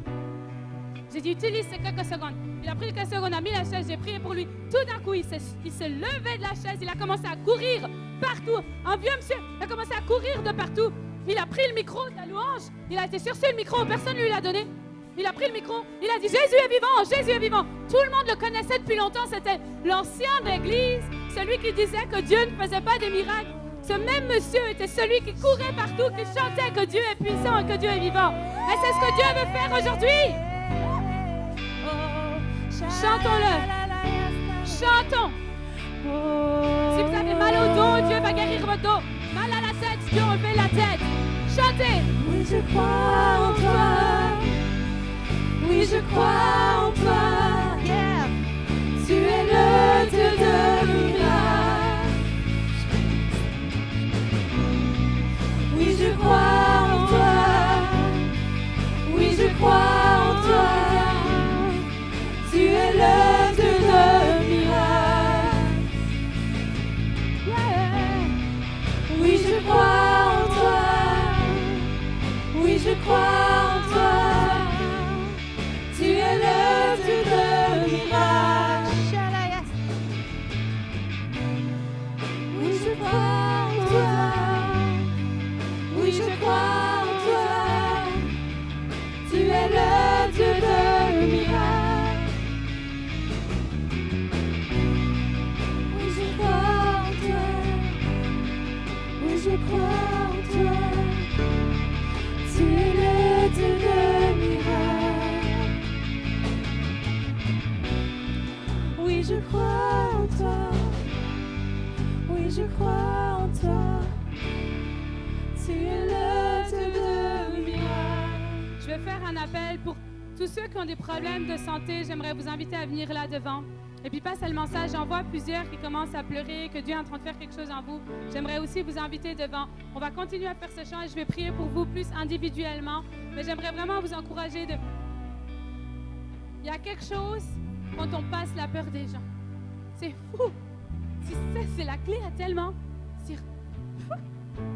J'ai dit, utilise ces quelques secondes. Il a pris quelques secondes, a mis la chaise, j'ai prié pour lui. Tout d'un coup, il s'est levé de la chaise, il a commencé à courir partout. Un vieux monsieur, il a commencé à courir de partout. Il a pris le micro de la louange, il a été chercher le micro, personne ne lui l'a donné. Il a pris le micro, il a dit, Jésus est vivant, Jésus est vivant. Tout le monde le connaissait depuis longtemps, c'était l'ancien de l'Église, celui qui disait que Dieu ne faisait pas des miracles. Ce même monsieur était celui qui courait partout, qui chantait que Dieu est puissant et que Dieu est vivant. Et c'est ce que Dieu veut faire aujourd'hui. Chantons-le. Chantons. Si vous avez mal au dos, Dieu va guérir votre dos. Mal à la tête, Dieu enlève la tête. Chantez. Oui, je crois en toi. Oui, je crois en toi. Yeah. Tu es le Dieu de miracles. Oui, je crois en toi. Oui, je crois en toi. Tu es le Dieu de miracles. Yeah. Oui, je crois en toi. Oui, je crois en toi. Tu es le Dieu de miracles. Oui, je crois en toi. Oui, je crois en toi. Tu es le Dieu de miracles. Oui, je crois en toi. Oui, je crois en toi. Tu es le Dieu de miracles. Oui, je crois en toi. Oui, je crois en toi. Tu es le Dieu de miracles. Je vais faire un appel pour tous ceux qui ont des problèmes de santé. J'aimerais vous inviter à venir là devant. Et puis pas seulement ça, j'en vois plusieurs qui commencent à pleurer, que Dieu est en train de faire quelque chose en vous. J'aimerais aussi vous inviter devant. On va continuer à faire ce chant et je vais prier pour vous plus individuellement. Mais j'aimerais vraiment vous encourager de... Il y a quelque chose quand on passe la peur des gens. C'est fou. Si ça, c'est la clé à tellement.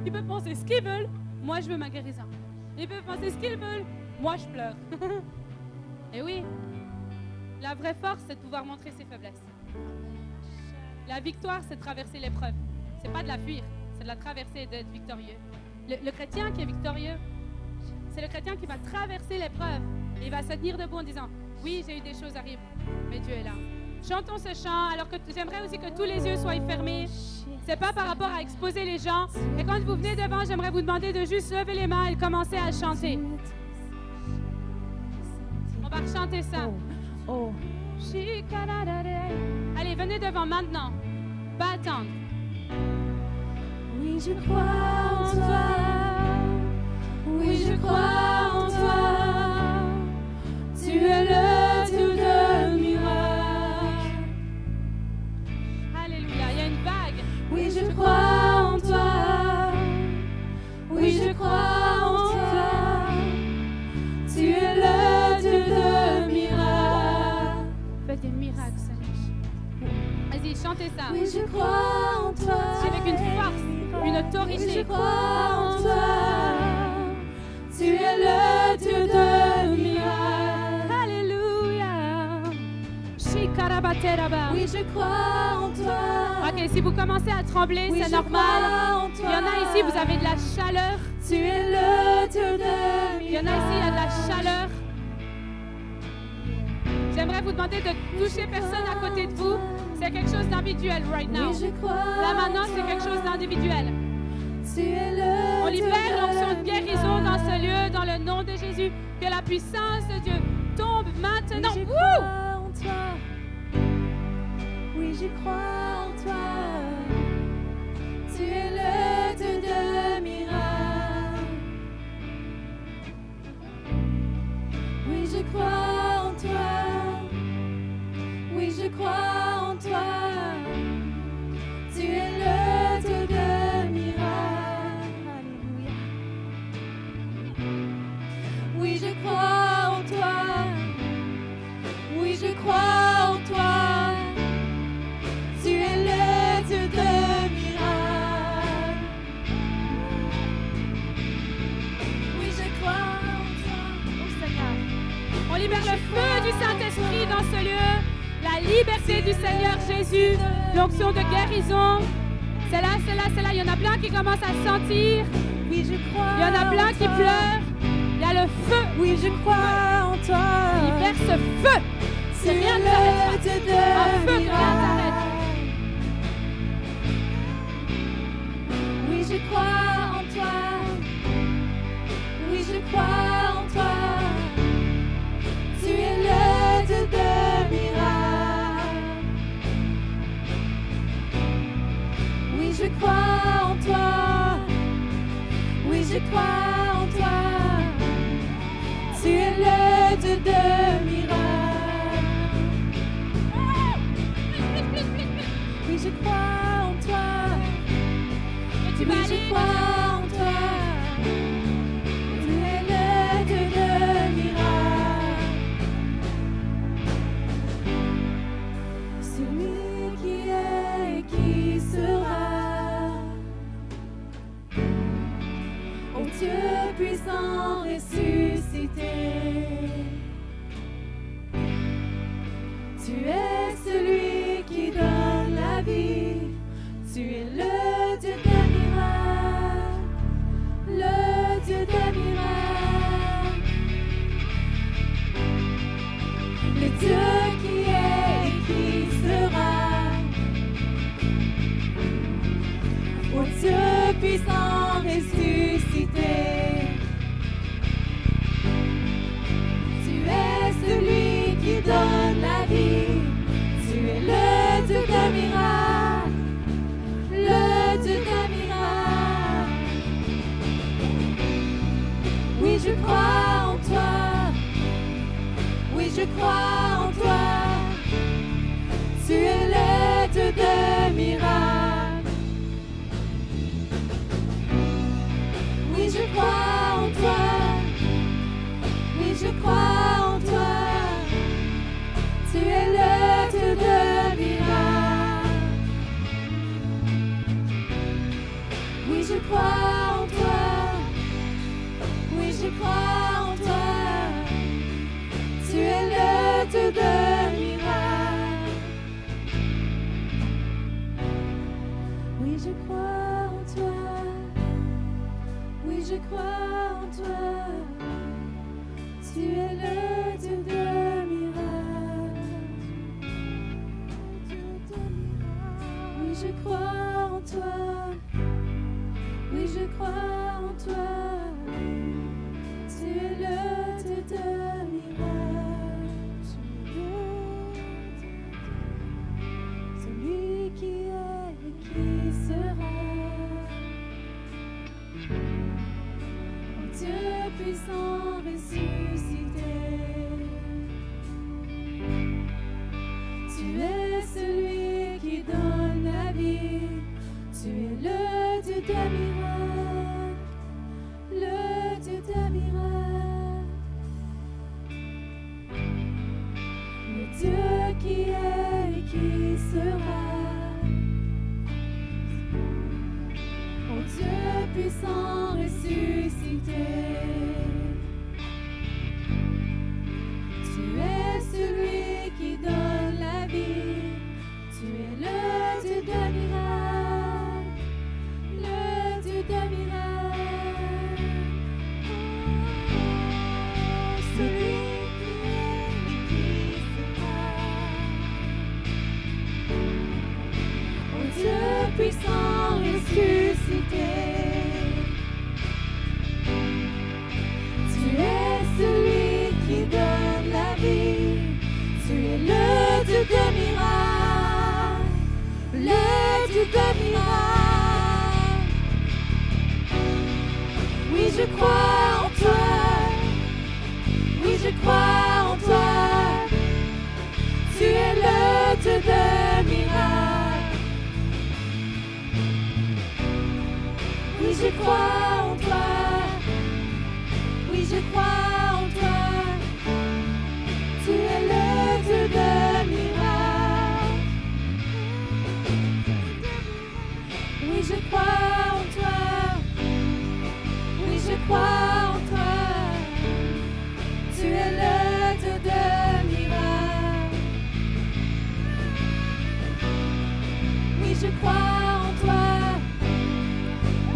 Ils peuvent penser ce qu'ils veulent. Moi, je veux ma guérison. Ils peuvent penser ce qu'ils veulent. Moi, je pleure. Et oui, la vraie force, c'est de pouvoir montrer ses faiblesses. La victoire, c'est de traverser l'épreuve. C'est pas de la fuir, c'est de la traverser et d'être victorieux. Le chrétien qui est victorieux, c'est le chrétien qui va traverser l'épreuve et il va se tenir debout en disant « Oui, j'ai eu des choses arrivent, mais Dieu est là. » Chantons ce chant, alors que j'aimerais aussi que tous les yeux soient fermés. C'est pas par rapport à exposer les gens. Et quand vous venez devant, j'aimerais vous demander de juste lever les mains et commencer à chanter. On va rechanter ça. Oh. Allez, venez devant maintenant. Pas attendre. Oui, je crois en toi. Oui, je crois en toi. Tu es le Dieu de miracles. Alléluia, il y a une vague. Oui, je crois en toi. Oui, je crois en toi. Tu es le Dieu de miracles. Fais des miracles, Seigneur. Vas-y, chantez ça. Oui, je crois en toi. Avec une force, une autorité. Oui, je crois en toi. Tu es le Dieu de miracles. Alléluia. Oui, je crois en toi. Ok, si vous commencez à trembler, Oui, c'est je normal. crois en Il toi. y en a ici, vous avez de la chaleur. Tu es le Dieu de miracles. Il y en a ici, il y a de la chaleur. J'aimerais vous demander de toucher personne à côté de vous. C'est quelque chose d'individuel right now. Oui, je crois Là en maintenant, c'est toi. quelque chose d'individuel. Tu es le On Dieu libère l'onction de guérison dans ce miracles. lieu, dans le nom de Jésus. Que la puissance de Dieu tombe maintenant. Oui, je Wouh! crois en toi. Oui, je crois en toi. Tu es le Dieu de miracles. Oui, je crois en toi. Oui, je crois en toi. Tu es le Dieu de miracles. Alléluia. Oui, je crois en toi. Oui, je crois en toi. Tu es le Dieu de miracles. Oui, je crois en toi. Oh Seigneur. On libère le feu du Saint-Esprit dans ce lieu. La liberté du Seigneur Jésus. L'onction de guérison. C'est là, c'est là, c'est là. Il y en a plein qui commencent à sentir. Oui, je crois. Il y en a plein qui toi. pleurent. Il y a le feu. Oui, je crois en toi. Libère ce feu. Tu es rien ne le t'arrête Dieu Un de feu que rien miracles. t'arrête. Oui, je crois en toi. Oui, je crois en toi. Tu es le Dieu de miracles. Oui, je crois en toi. Oui, je crois en toi. Tu es le Dieu de miracles. Oui, je crois en toi. Et tu vas Oui, je aller. crois en toi. Tu es le Dieu de miracles. Celui qui est et qui sera. Ô Dieu puissant ressuscité. Tu es celui qui donne la vie. Tu es le Dieu des miracles, le Dieu des miracles, le Dieu qui est et qui sera. Ô Dieu puissant ressuscité, tu es celui qui donne la vie. Tu es le Dieu des miracles. Le Dieu des miracles. Oui, je crois en toi. Oui, je crois en toi. Tu es le Dieu des miracles. Oui, je crois en toi. Oui, je crois en toi. Tu es le je crois en toi. Oui, je crois en toi. Tu es le Dieu de miracles. Oui, je crois en toi. Oui, je crois en toi. Tu es le Dieu de miracles. Oui, je crois en toi. Oui, je crois en toi. Tu es le Dieu de miracles. Celui qui est et qui sera. Oh Dieu puissant ressuscité. Tu es celui qui donne la vie. Tu es le Dieu de miracles, le Dieu de miracles, le Dieu qui est et qui sera. Oh Dieu puissant ressuscité, tu es celui qui donne la vie. Tu es le Dieu de miracles, le Dieu de miracles. Oh, celui qui est et qui sera. Oh Dieu puissant ressuscité. Tu es celui qui donne la vie. Tu es le Dieu de miracles, le Dieu de miracles. Oui, je crois en toi. Oui, je crois en toi. Tu es le Dieu de miracles. Oui, je crois en toi. Oui, je crois en toi. Tu es le Dieu de miracles. Oui, je crois en toi. Oui, je crois en toi. Tu es le Dieu de miracles. Oui, je crois en toi.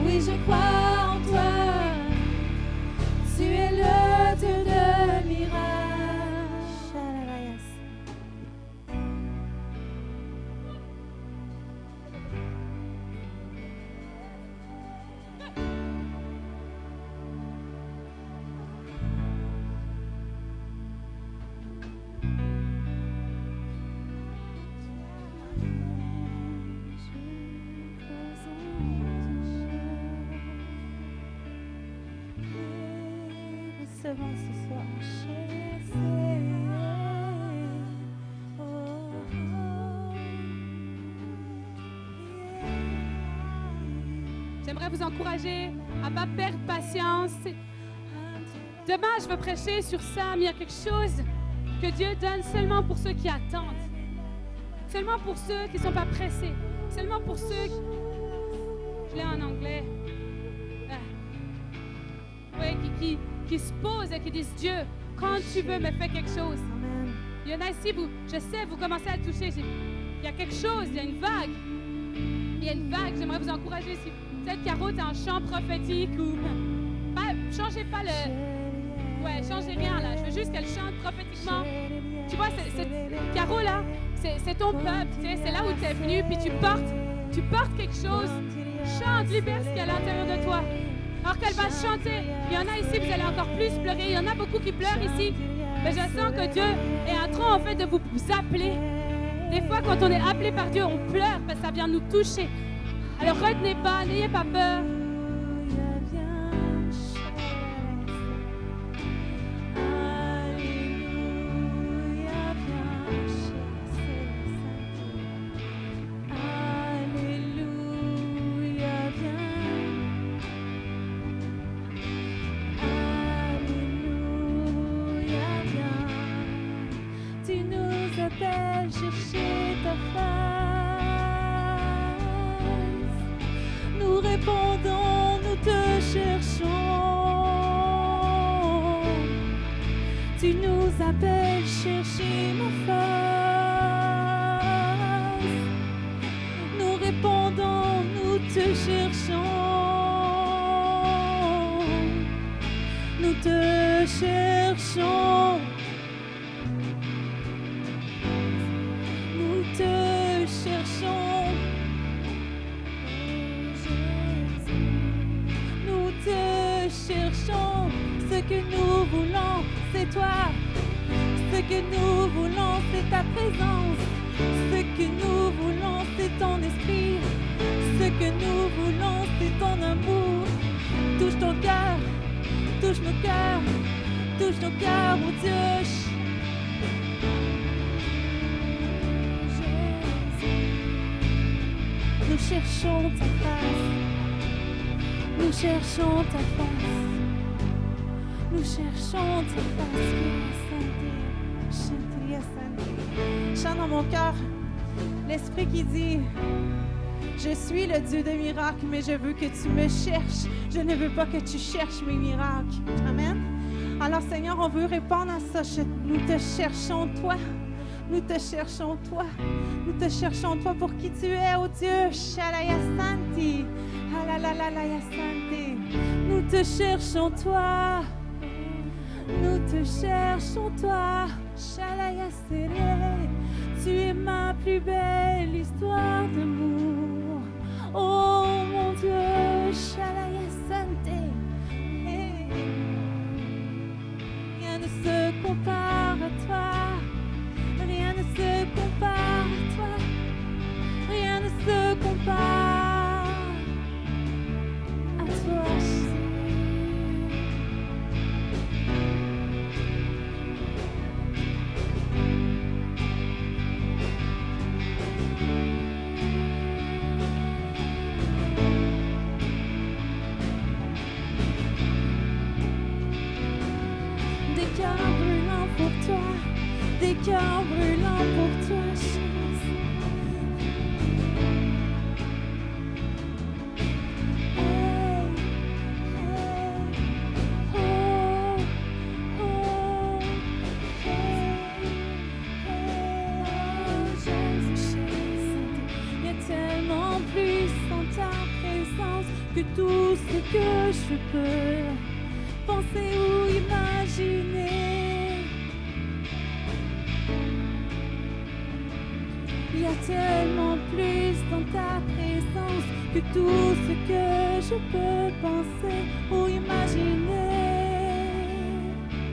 Oui, je crois en toi. Tu es le Dieu de miracles. Recevons ce soir, J'aimerais vous encourager à ne pas perdre patience. Demain, je veux prêcher sur ça, mais il y a quelque chose que Dieu donne seulement pour ceux qui attendent. Seulement pour ceux qui ne sont pas pressés. Seulement pour ceux qui... Je l'ai en anglais. Oui, qui se posent et qui disent, Dieu, quand tu veux, me fais quelque chose. Il y en a ici, je sais, vous commencez à toucher. Il y a quelque chose, il y a une vague. Il y a une vague, j'aimerais vous encourager. Si peut-être Caro, t'es en chant prophétique ou... changez pas le... Ouais, changez rien là. Je veux juste qu'elle chante prophétiquement. Tu vois, Caro là, c'est ton peuple. Tu sais, c'est là où tu es venu, puis tu portes quelque chose. Chante, libère ce qu'il y a à l'intérieur de toi. Alors qu'elle va chanter, il y en a ici, vous allez encore plus pleurer. Il y en a beaucoup qui pleurent ici. Mais je sens que Dieu est en train en fait de vous appeler. Des fois, quand on est appelé par Dieu, on pleure parce que ça vient nous toucher. Alors retenez pas, n'ayez pas peur. Chercher ta face, nous répondons appelle chercher ma face. Nous répondons, nous te cherchons. Nous te cherchons. Nous te cherchons. Nous te cherchons. Ce que nous voulons, c'est toi. Ce que nous voulons, c'est ta présence. Ce que nous voulons, c'est ton esprit. Ce que nous voulons, c'est ton amour. Touche ton cœur, touche nos cœurs, mon Dieu. Nous cherchons ta face. Nous cherchons ta face. Nous cherchons ta face. Chante dans mon cœur l'esprit qui dit: je suis le Dieu de miracles, mais je veux que tu me cherches. Je ne veux pas que tu cherches mes miracles. Amen. Alors Seigneur, on veut répondre à ça. Nous te cherchons toi. Nous te cherchons toi. Nous te cherchons toi pour qui tu es, oh Dieu. Shalaya Santi. Halalalaya Santi. Nous te cherchons toi. Nous te cherchons toi. Shalaya Sere. Tu es ma plus belle histoire d'amour. Oh mon Dieu, Shalaya Santé. Rien ne se compare à toi. Rien ne se compare à toi. Rien ne se compare à toi. Des cœurs brûlants pour toi, Jésus. Hey, hey, oh, oh, hey, hey, Jésus. Il y a tellement plus en ta présence que tout ce que je peux penser ou imaginer. Il y a tellement plus dans ta présence que tout ce que je peux penser ou imaginer.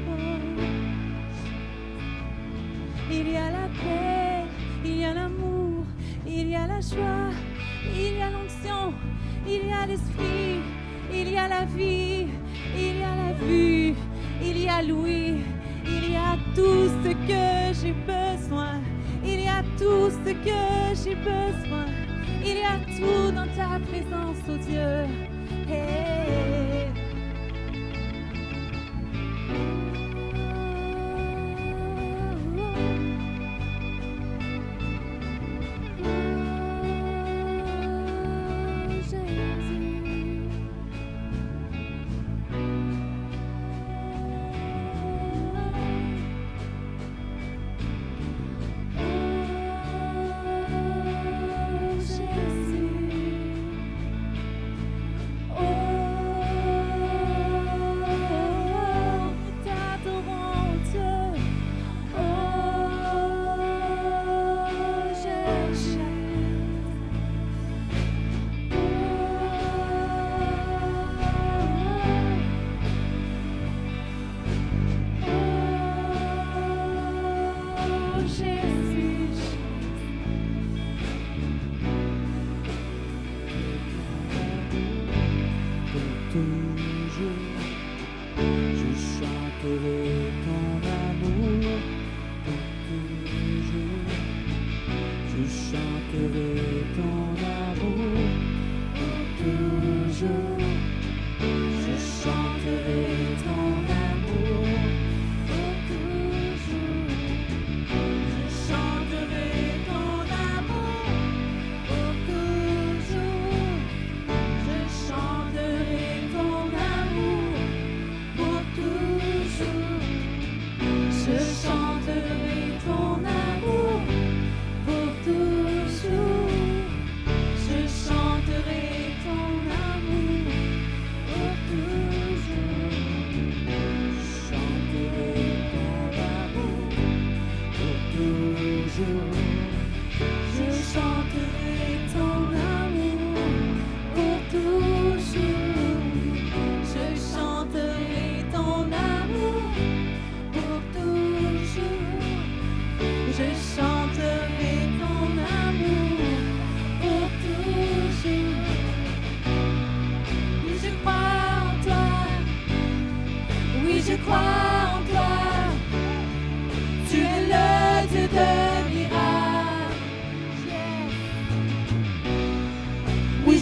Oh. Il y a la paix, il y a l'amour, il y a la joie, il y a l'onction, il y a l'esprit, il y a la vie, il y a la vue, il y a l'ouïe, il y a tout ce que j'ai besoin. Il y a tout ce que j'ai besoin. Il y a tout dans ta présence, oh Dieu. Hey. Oh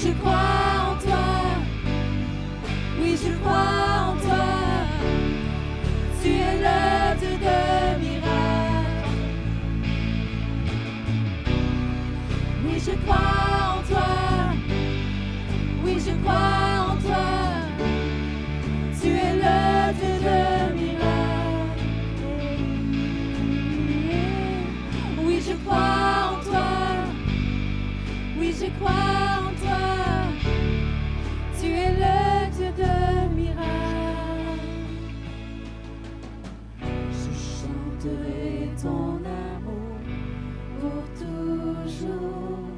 je crois en toi. Oui, je crois en toi. Tu es le Dieu de miracles. Oui, je crois en toi. Oui, je crois en toi. Tu es le Dieu de miracles. Oui, je crois en toi. Oui, je crois en toi. Tu es le Dieu de miracles. Je chanterai ton amour pour toujours.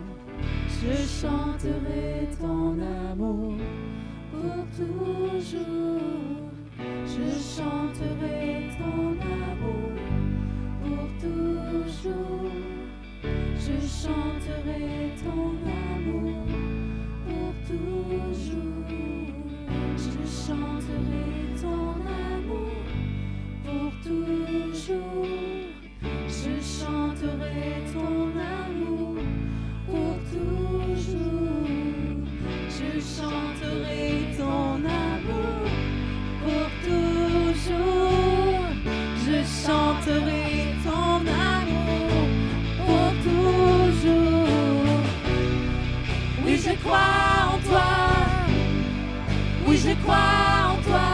Je chanterai ton amour pour toujours. Je chanterai ton amour pour toujours. Je chanterai ton amour pour toujours. Je chanterai ton amour pour toujours. Je chanterai ton amour pour toujours. Je chanterai ton amour pour toujours. Je chanterai ton amour pour toujours. Oui, je crois en toi. Oui, je crois en toi.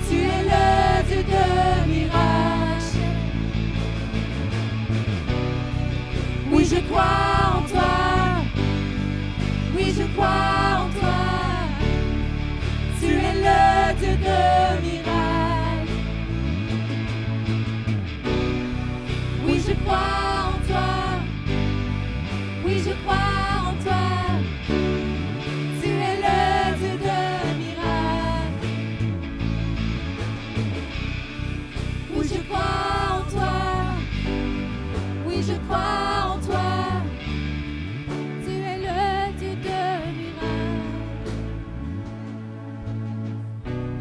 Tu es le Dieu de miracles. Oui, je crois en toi. Oui, je crois en toi. Tu es le Dieu de miracles. Oui, je crois en toi. Oui, je crois en toi. Tu es le Dieu de miracles. Oui, je crois en toi. Oui, je crois en toi. Tu es le Dieu de miracles.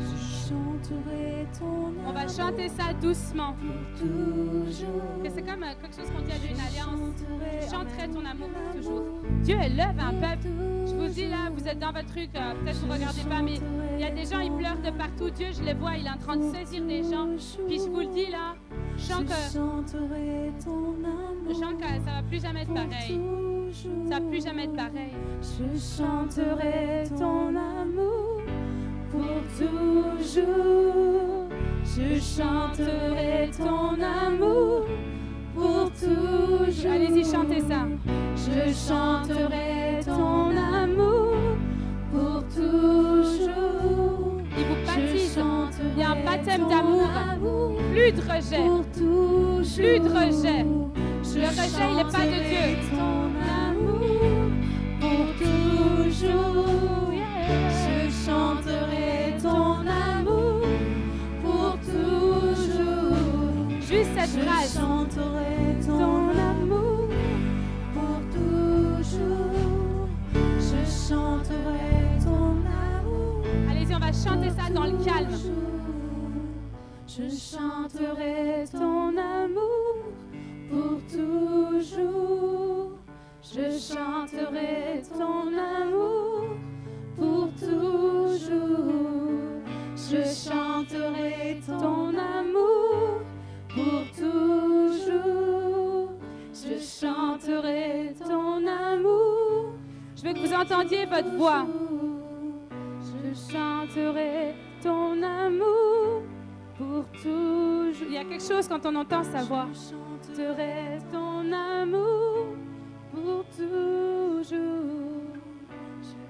Je chanterai ton amour. On va chanter ça doucement. Pour toujours. Que c'est comme quelque chose qu'on dit à une alliance. Je chanterai ton amour pour toujours. Dieu élève un peuple. Je vous dis là, vous êtes dans votre truc, peut-être vous ne regardez pas, mais il y a des gens, ils pleurent de partout. Dieu, je les vois, il est en train de saisir des gens. Puis je vous le dis là, je sens que ça va plus jamais être pareil. Ça va plus jamais être pareil. Je chanterai ton amour pour toujours. Je chanterai ton amour pour toujours. Allez-y, chantez ça. Je chanterai ton amour pour toujours. Il vous baptise. Je chanterai Il y a un baptême d'amour. amour Plus de rejet. pour toujours. Plus de rejet. Je Le rejet, il n'est pas de chanterai Dieu. ton amour pour toujours. Je chanterai ton amour pour toujours. Juste cette Je phrase. chanterai ton amour pour toujours. Je chanterai ton amour. Allez-y, on va chanter ça dans le calme. Je chanterai ton amour pour toujours. Je chanterai ton amour pour toujours. Je chanterai ton amour pour toujours. Je chanterai ton amour. Je veux que vous entendiez votre voix. Je chanterai ton amour pour toujours. Il y a quelque chose quand on entend sa voix. Je chanterai ton amour pour toujours. Je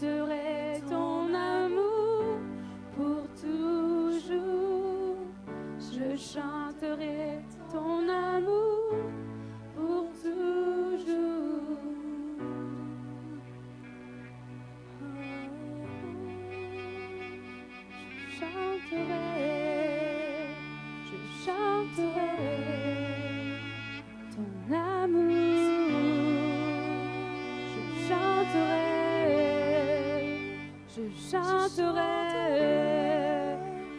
chanterai ton amour pour toujours. Je chanterai ton amour pour toujours. Je chanterai ton amour. Je chanterai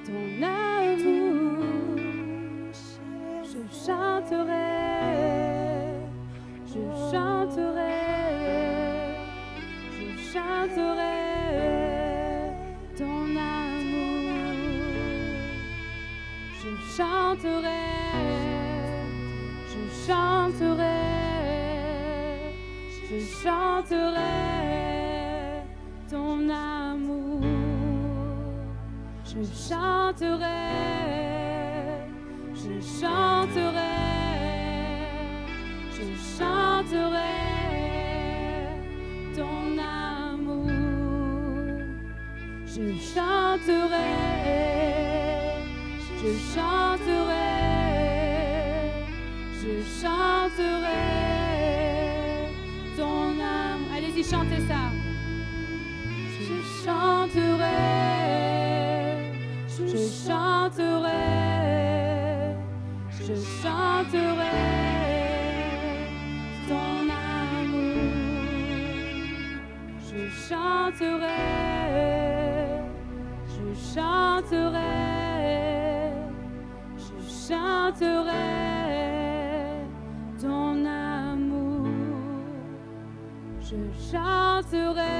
ton amour. Je chanterai chanterai ton amour. Je chanterai, je chanterai, je chanterai ton amour. Je chanterai, je chanterai, je chanterai ton amour. Je chanterai, je chanterai, je chanterai ton amour. Allez-y, chantez ça. Je chanterai, je chanterai, je chanterai ton amour. Je chanterai, je chanterai, je chanterai ton amour. Je chanterai,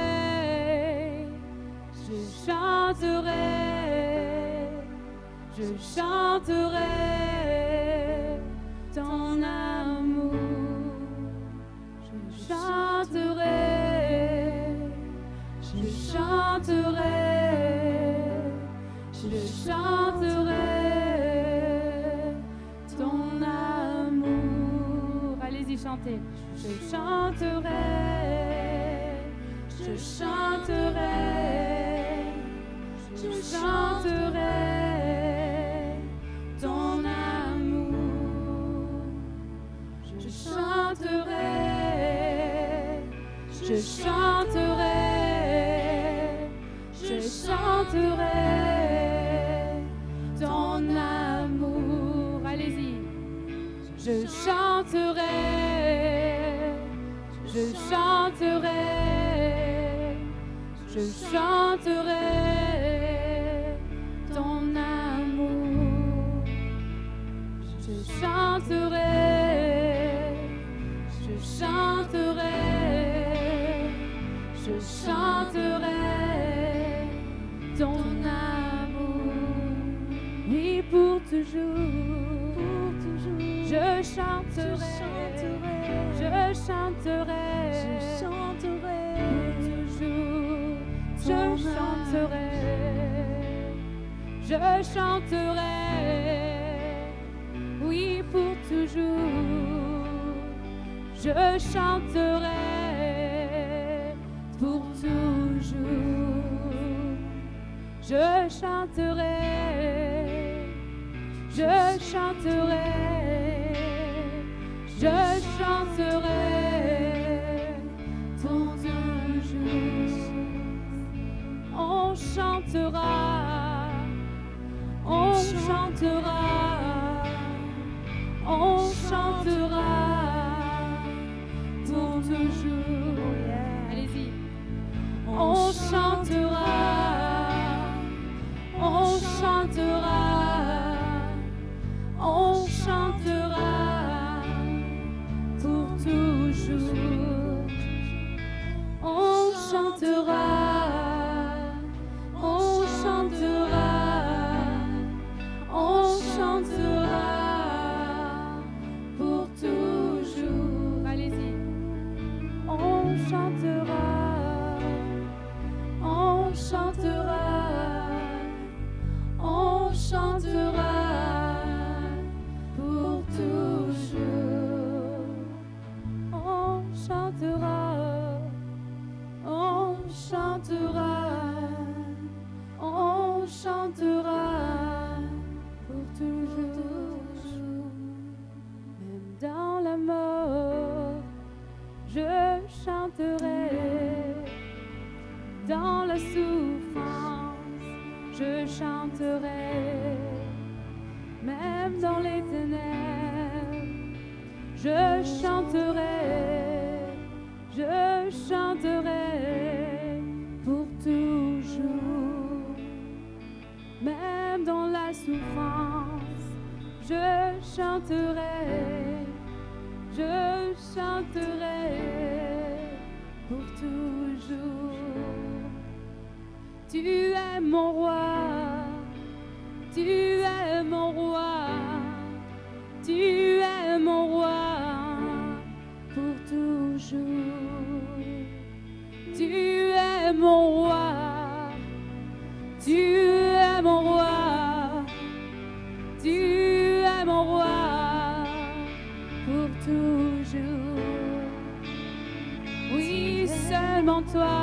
je chanterai, je chanterai ton amour. Je chanterai, je chanterai, je chanterai ton amour. Allez-y, chantez. Je chanterai, je chanterai, je chanterai ton amour. Je chanterai, je chanterai, je chanterai ton amour. Allez-y. Je chanterai, je chanterai, je chanterai ton amour. Je chanterai, je chanterai, je chanterai ton amour. Oui, pour toujours, je chanterai, je chanterai, je chanterai toujours, je chanterai, je chanterai, oui pour toujours, je chanterai pour toujours, je chanterai, je chanterai, je chanterai pour toujours. On chantera, on chantera, on chantera pour toujours. Allez-y. On chantera, on chantera, on chantera pour toujours. On chantera, on chantera, on chantera pour toujours. Allez-y. On chantera, on chantera, on chantera pour toujours. On chantera, on chantera, on chantera pour toujours. Même dans la mort, je chanterai. Dans la souffrance, je chanterai. Même dans les ténèbres, je chanterai. Je chanterai pour toujours. Même dans la souffrance, je chanterai. Je chanterai pour toujours. es mon roi, tu es mon roi, tu es mon roi pour toujours. Tu es mon roi, tu es mon roi, tu es mon roi pour toujours. Oui, seulement toi.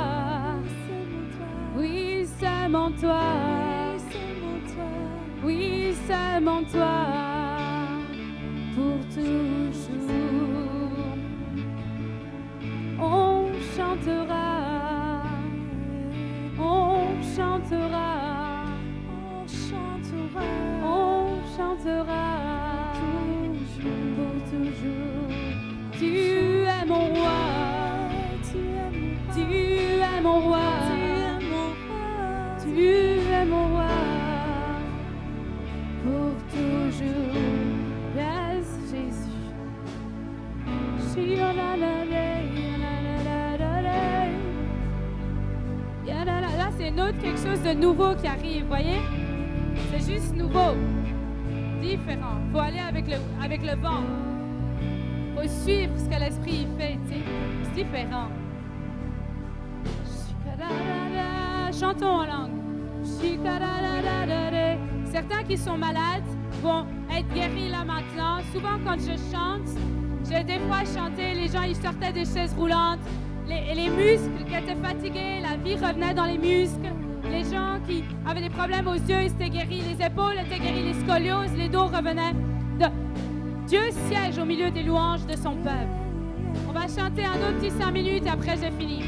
Oui, seulement toi. Oui, seulement toi. Pour toujours. On chantera. On chantera. On chantera. On chantera. Pour toujours. Tu es mon roi. Tu es mon roi. Tu es mon roi pour toujours. Yes, Jésus. Là, c'est une autre quelque chose de nouveau qui arrive, voyez? C'est juste nouveau, différent. Il faut aller avec le vent. Il faut suivre ce que l'Esprit fait, tu sais. C'est différent. Chantons en langue. Certains qui sont malades vont être guéris là maintenant. Souvent, quand je chante, j'ai des fois chanté, les gens ils sortaient des chaises roulantes, les muscles qui étaient fatigués, la vie revenait dans les muscles. Les gens qui avaient des problèmes aux yeux, ils étaient guéris, les épaules étaient guéries, les scolioses, les dos revenaient. Dieu siège au milieu des louanges de son peuple. On va chanter un autre petit 5 minutes et après j'ai fini.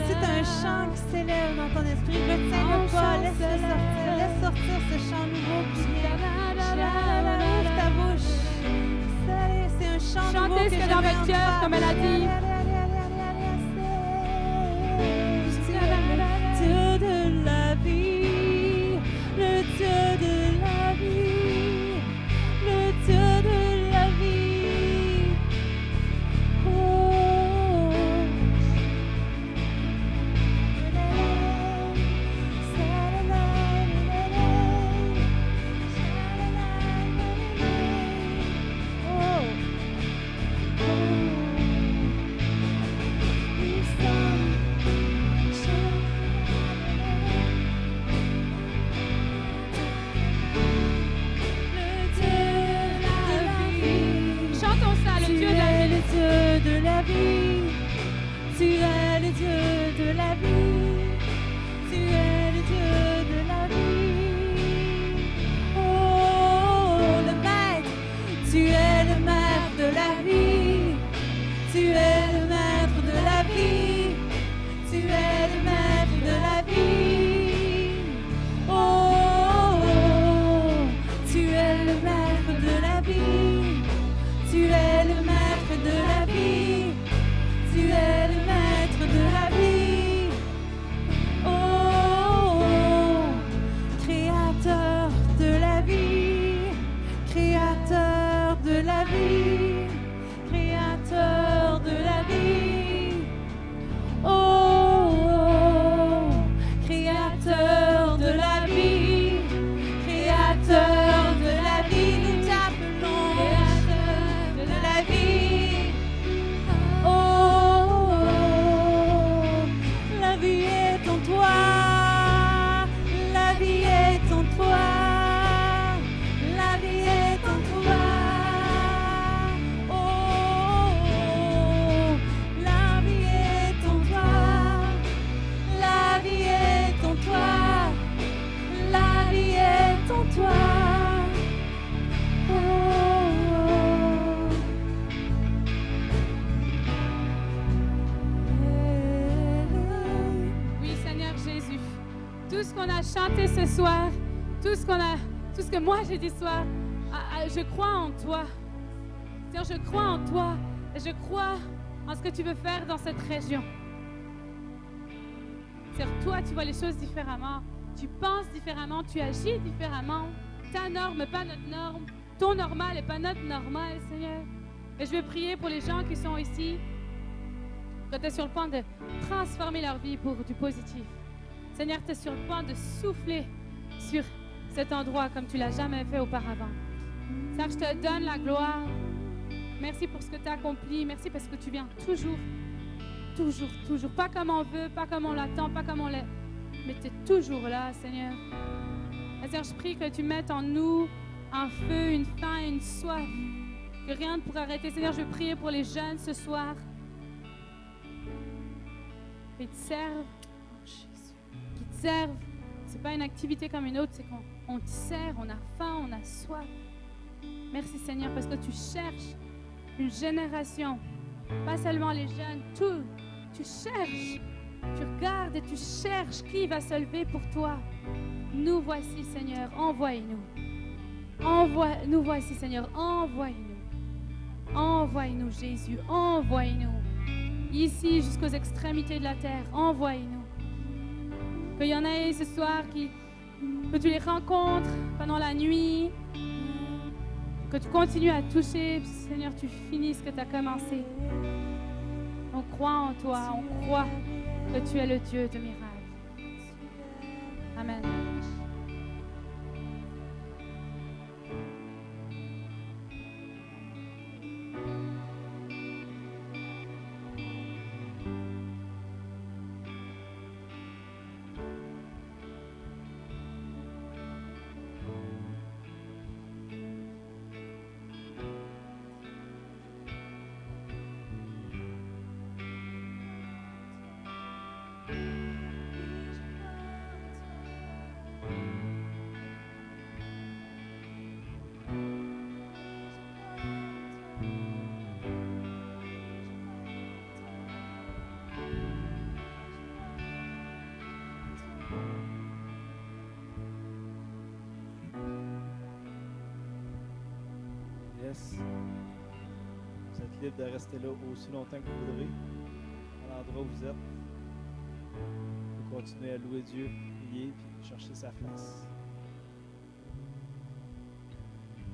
C'est un chant qui s'élève dans ton esprit. Retiens-le pas, laisse-le sortir. Laisse sortir ce chant nouveau qui vient. Ouvre ta bouche. C'est un chant nouveau. Chantez ce que dans votre cœur, comme elle a dit. Le Dieu de la vie, le Dieu de la vie, le Dieu de la vie. Oh. Tu es le Dieu de la vie, tu es le Dieu de la vie. Oh, le maître, tu es le maître de la vie, tu es le maître de la vie, tu es le maître de la vie. Oh, tu es le maître de la vie, tu es le maître de la vie. Tu es le maître de la vie, oh, créateur de la vie, créateur de la vie, créateur de la vie, oh, créateur de la vie, créateur de la vie, nous t'appelons créateur de la vie. La vie est en toi, la vie est en toi, la vie est en toi. Oh, la vie est en toi, la vie est en toi, la vie est en toi. ce soir, tout ce que moi j'ai dit ce soir, je crois en toi. Seigneur, je crois en toi et je crois en ce que tu veux faire dans cette région. Seigneur, toi, tu vois les choses différemment. Tu penses différemment, tu agis différemment. Ta norme n'est pas notre norme. Ton normal n'est pas notre normal, Seigneur. Et je vais prier pour les gens qui sont ici, que tu es sur le point de transformer leur vie pour du positif. Seigneur, tu es sur le point de souffler sur cet endroit comme tu ne l'as jamais fait auparavant. Seigneur, je te donne la gloire. Merci pour ce que tu as accompli. Merci parce que tu viens toujours. Pas comme on veut, pas comme on l'attend, pas comme on l'est. Mais tu es toujours là, Seigneur. Et Seigneur, je prie que tu mettes en nous un feu, une faim et une soif. Que rien ne pourra arrêter. Seigneur, je veux prier pour les jeunes ce soir. Qu'ils te servent. Qu'ils te servent. Ce n'est pas une activité comme une autre, c'est qu'on te sert, on a faim, on a soif. Merci Seigneur parce que tu cherches une génération. Pas seulement les jeunes, tout. Tu cherches. Tu regardes et tu cherches qui va se lever pour toi. Nous voici, Seigneur, envoie-nous. Nous voici, Seigneur, envoie-nous. Envoie-nous, Jésus, envoie-nous. Ici, jusqu'aux extrémités de la terre, envoie-nous. Qu'il y en ait ce soir que tu les rencontres pendant la nuit, que tu continues à toucher, Seigneur, tu finis ce que tu as commencé. On croit en toi, on croit que tu es le Dieu de miracles. Amen. Yes. Vous êtes libre de rester là aussi longtemps que vous voudrez, à l'endroit où vous êtes. Vous pouvez continuer à louer Dieu, prier, puis chercher sa face.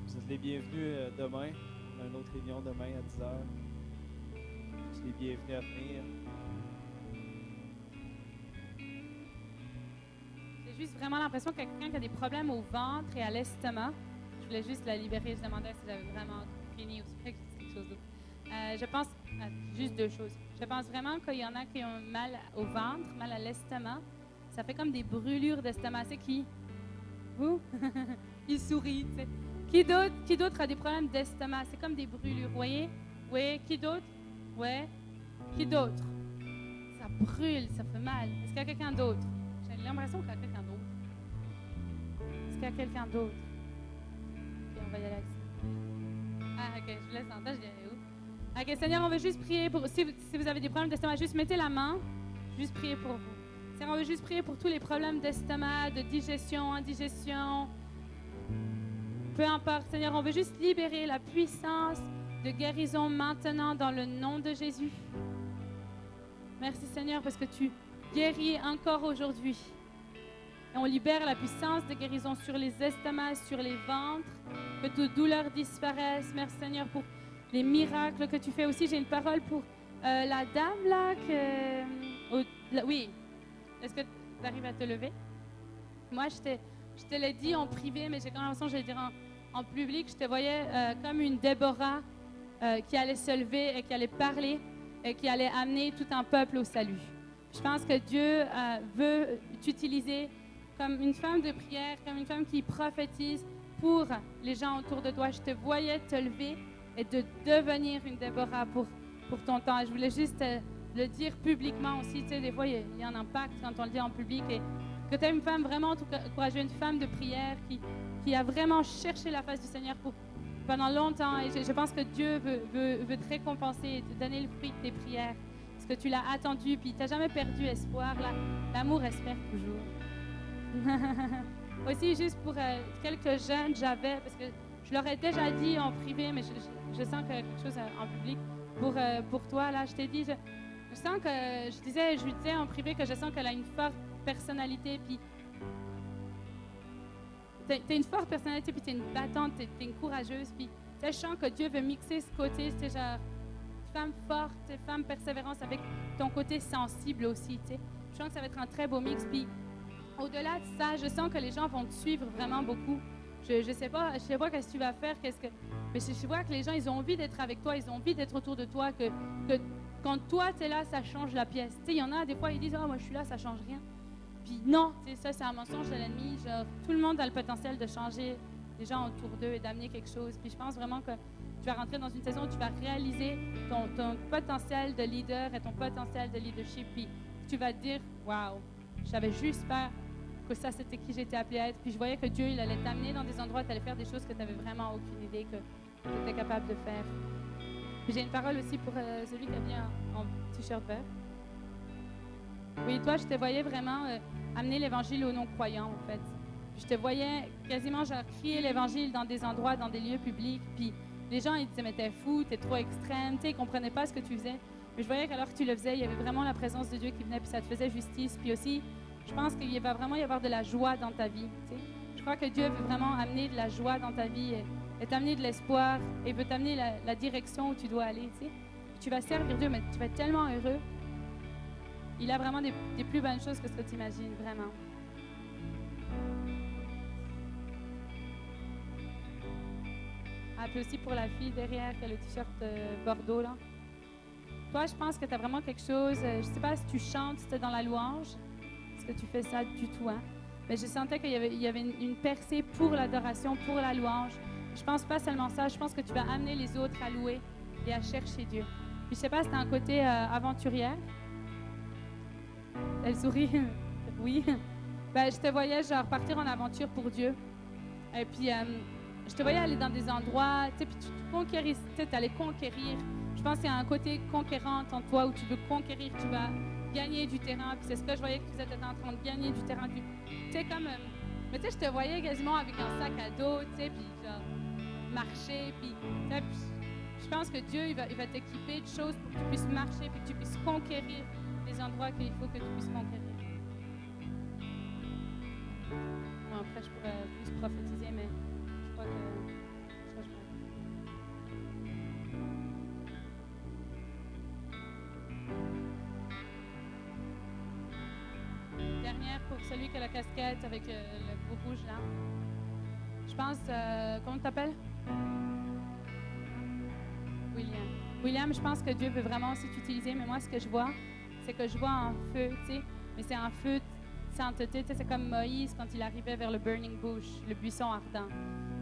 Vous êtes les bienvenus demain. On a une autre réunion demain à 10h. Vous êtes les bienvenus à venir. J'ai juste vraiment l'impression que quelqu'un qui a des problèmes au ventre et à l'estomac. Je voulais juste la libérer. Je demandais si j'avais vraiment fini ou si c'était quelque chose d'autre. Je pense à juste deux choses. Je pense vraiment qu'il y en a qui ont mal au ventre, mal à l'estomac. Ça fait comme des brûlures d'estomac. C'est qui? Vous? Il sourit, tu sais. Qui d'autre a des problèmes d'estomac? C'est comme des brûlures, vous voyez? Oui, qui d'autre? Oui. Qui d'autre? Ça brûle, ça fait mal. Est-ce qu'il y a quelqu'un d'autre? J'ai l'impression qu'il y a quelqu'un d'autre. Est-ce qu'il y a quelqu'un d'autre? Ok, on va y aller avec ça. Ah, ok, je vous laisse en tâche, je dirais où? Ok, Seigneur, on veut juste prier pour... Si vous avez des problèmes d'estomac, juste mettez la main. Juste prier pour vous. Seigneur, on veut juste prier pour tous les problèmes d'estomac, de digestion, indigestion. Peu importe, Seigneur, on veut juste libérer la puissance de guérison maintenant dans le nom de Jésus. Merci, Seigneur, parce que tu guéris encore aujourd'hui. Et on libère la puissance de guérison sur les estomacs, sur les ventres, que toute douleur disparaisse. Merci, Seigneur, pour les miracles que tu fais aussi. J'ai une parole pour la dame, là, oui. Est-ce que tu arrives à te lever? Moi, je te l'ai dit en privé, mais j'ai quand même l'impression que je vais le dire en public. Je te voyais comme une Déborah qui allait se lever et qui allait parler et qui allait amener tout un peuple au salut. Je pense que Dieu veut t'utiliser comme une femme de prière, comme une femme qui prophétise pour les gens autour de toi. Je te voyais te lever et de devenir une Déborah pour ton temps. Et je voulais juste le dire publiquement aussi. Tu sais, des fois, il y a un impact quand on le dit en public. Et que tu es une femme vraiment courageuse, une femme de prière qui a vraiment cherché la face du Seigneur pendant longtemps. Et je pense que Dieu veut te récompenser et te donner le fruit de tes prières. Parce que tu l'as attendu, puis tu n'as jamais perdu espoir. L'amour espère toujours. Aussi, juste pour quelques jeunes, parce que je leur ai déjà dit en privé, mais je sens que quelque chose en public, pour toi, là, je t'ai dit, je sens que, je lui disais en privé que je sens qu'elle a une forte personnalité, puis t'as une forte personnalité, puis t'es une battante, t'es une courageuse, puis je sens que Dieu veut mixer ce côté, c'est genre femme forte, femme persévérance avec ton côté sensible aussi, tu sais. Je sens que ça va être un très beau mix, puis au-delà de ça, je sens que les gens vont te suivre vraiment beaucoup. Je sais pas qu'est-ce que tu vas faire, mais je vois que les gens, ils ont envie d'être avec toi, ils ont envie d'être autour de toi, que quand toi, tu es là, ça change la pièce. Tu sais, il y en a, des fois, ils disent « Ah, moi, je suis là, ça change rien. » Puis non, tu sais, ça, c'est un mensonge de l'ennemi. Genre, tout le monde a le potentiel de changer les gens autour d'eux et d'amener quelque chose. Puis je pense vraiment que tu vas rentrer dans une saison où tu vas réaliser ton potentiel de leader et ton potentiel de leadership. Puis tu vas te dire « Waouh, je savais juste pas que ça, c'était qui j'étais appelée à être. » Puis je voyais que Dieu, il allait t'amener dans des endroits, tu allais faire des choses que tu n'avais vraiment aucune idée que tu étais capable de faire. Puis j'ai une parole aussi pour celui qui a bien en t-shirt vert. Oui, toi, je te voyais vraiment amener l'Évangile aux non-croyants, en fait. Puis je te voyais quasiment genre crier l'Évangile dans des endroits, dans des lieux publics. Puis les gens, ils disaient « Mais t'es fou, t'es trop extrême. » Tu sais, ils ne comprenaient pas ce que tu faisais. Mais je voyais qu'alors que tu le faisais, il y avait vraiment la présence de Dieu qui venait, puis ça te faisait justice. Puis aussi, je pense qu'il va vraiment y avoir de la joie dans ta vie. Tu sais. Je crois que Dieu veut vraiment amener de la joie dans ta vie et t'amener de l'espoir et veut t'amener la direction où tu dois aller. Tu sais. Puis tu vas servir Dieu, mais tu vas être tellement heureux. Il a vraiment des plus bonnes choses que ce que tu imagines, vraiment. Ah, puis aussi pour la fille derrière qui a le t-shirt bordeaux, là. Toi, je pense que tu as vraiment quelque chose, je ne sais pas si tu chantes, si tu es dans la louange, est-ce que tu fais ça du tout, hein? Mais je sentais qu'il y avait une percée pour l'adoration, pour la louange. Je pense pas seulement ça, je pense que tu vas amener les autres à louer et à chercher Dieu. Puis je sais pas si tu as un côté aventurière. Elle sourit. Oui. Ben, je te voyais genre partir en aventure pour Dieu. Et puis, je te voyais aller dans des endroits, tu sais, puis tu allais conquérir. Je pense qu'il y a un côté conquérant en toi où tu veux conquérir, tu vas gagner du terrain. Puis c'est ce que je voyais que vous êtes en train de gagner du terrain. Tu sais, comme... mais tu sais, je te voyais quasiment avec un sac à dos, tu sais, puis genre marcher, puis... Je pense que Dieu, il va t'équiper de choses pour que tu puisses marcher, puis que tu puisses conquérir les endroits qu'il faut que tu puisses conquérir. Bon, après, je pourrais plus prophétiser, mais je crois que ça, je vais. Dernière pour celui qui a la casquette avec le gros rouge là. Je pense, comment tu t'appelles? William. William, je pense que Dieu veut vraiment aussi t'utiliser, mais moi, ce que je vois, c'est que je vois un feu, tu sais, mais c'est un feu de sainteté, tu sais, c'est comme Moïse quand il arrivait vers le burning bush, le buisson ardent.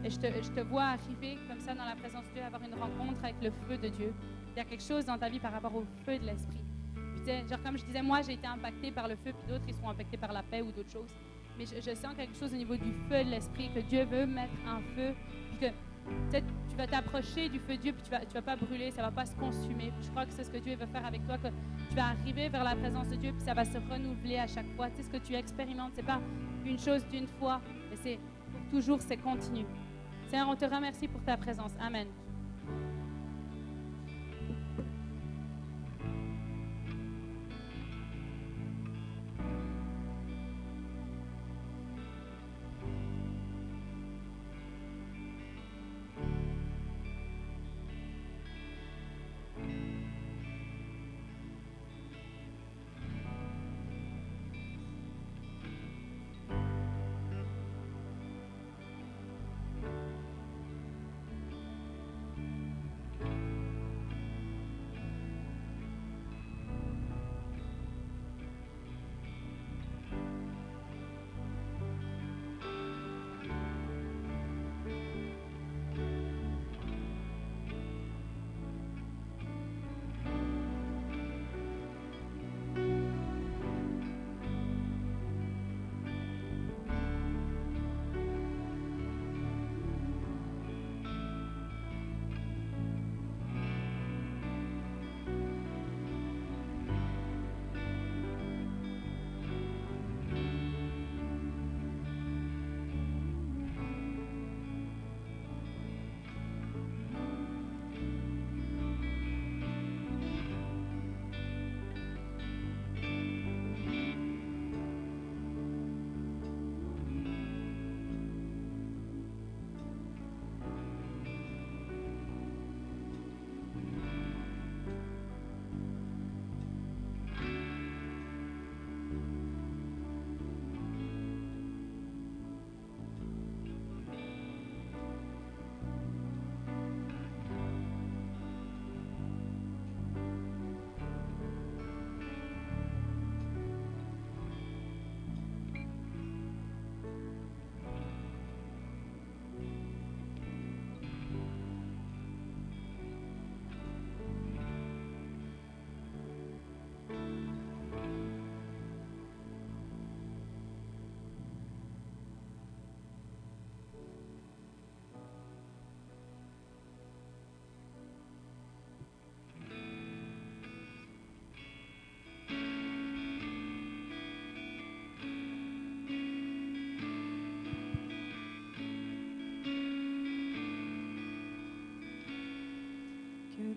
Et je te vois arriver comme ça dans la présence de Dieu, avoir une rencontre avec le feu de Dieu. Il y a quelque chose dans ta vie par rapport au feu de l'esprit. Puis, tu sais, genre comme je disais, moi, j'ai été impactée par le feu, puis d'autres, ils seront impactés par la paix ou d'autres choses. Mais je sens quelque chose au niveau du feu de l'esprit, que Dieu veut mettre un feu, puis que tu vas t'approcher du feu de Dieu, puis tu vas pas brûler, ça va pas se consumer. Puis je crois que c'est ce que Dieu veut faire avec toi, que tu vas arriver vers la présence de Dieu, puis ça va se renouveler à chaque fois. Tu sais, ce que tu expérimentes, c'est pas une chose d'une fois, mais c'est toujours, c'est continu. Seigneur, on te remercie pour ta présence. Amen.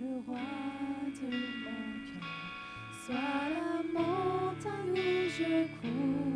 le roi de mon cœur. Sois la montagne où je cours.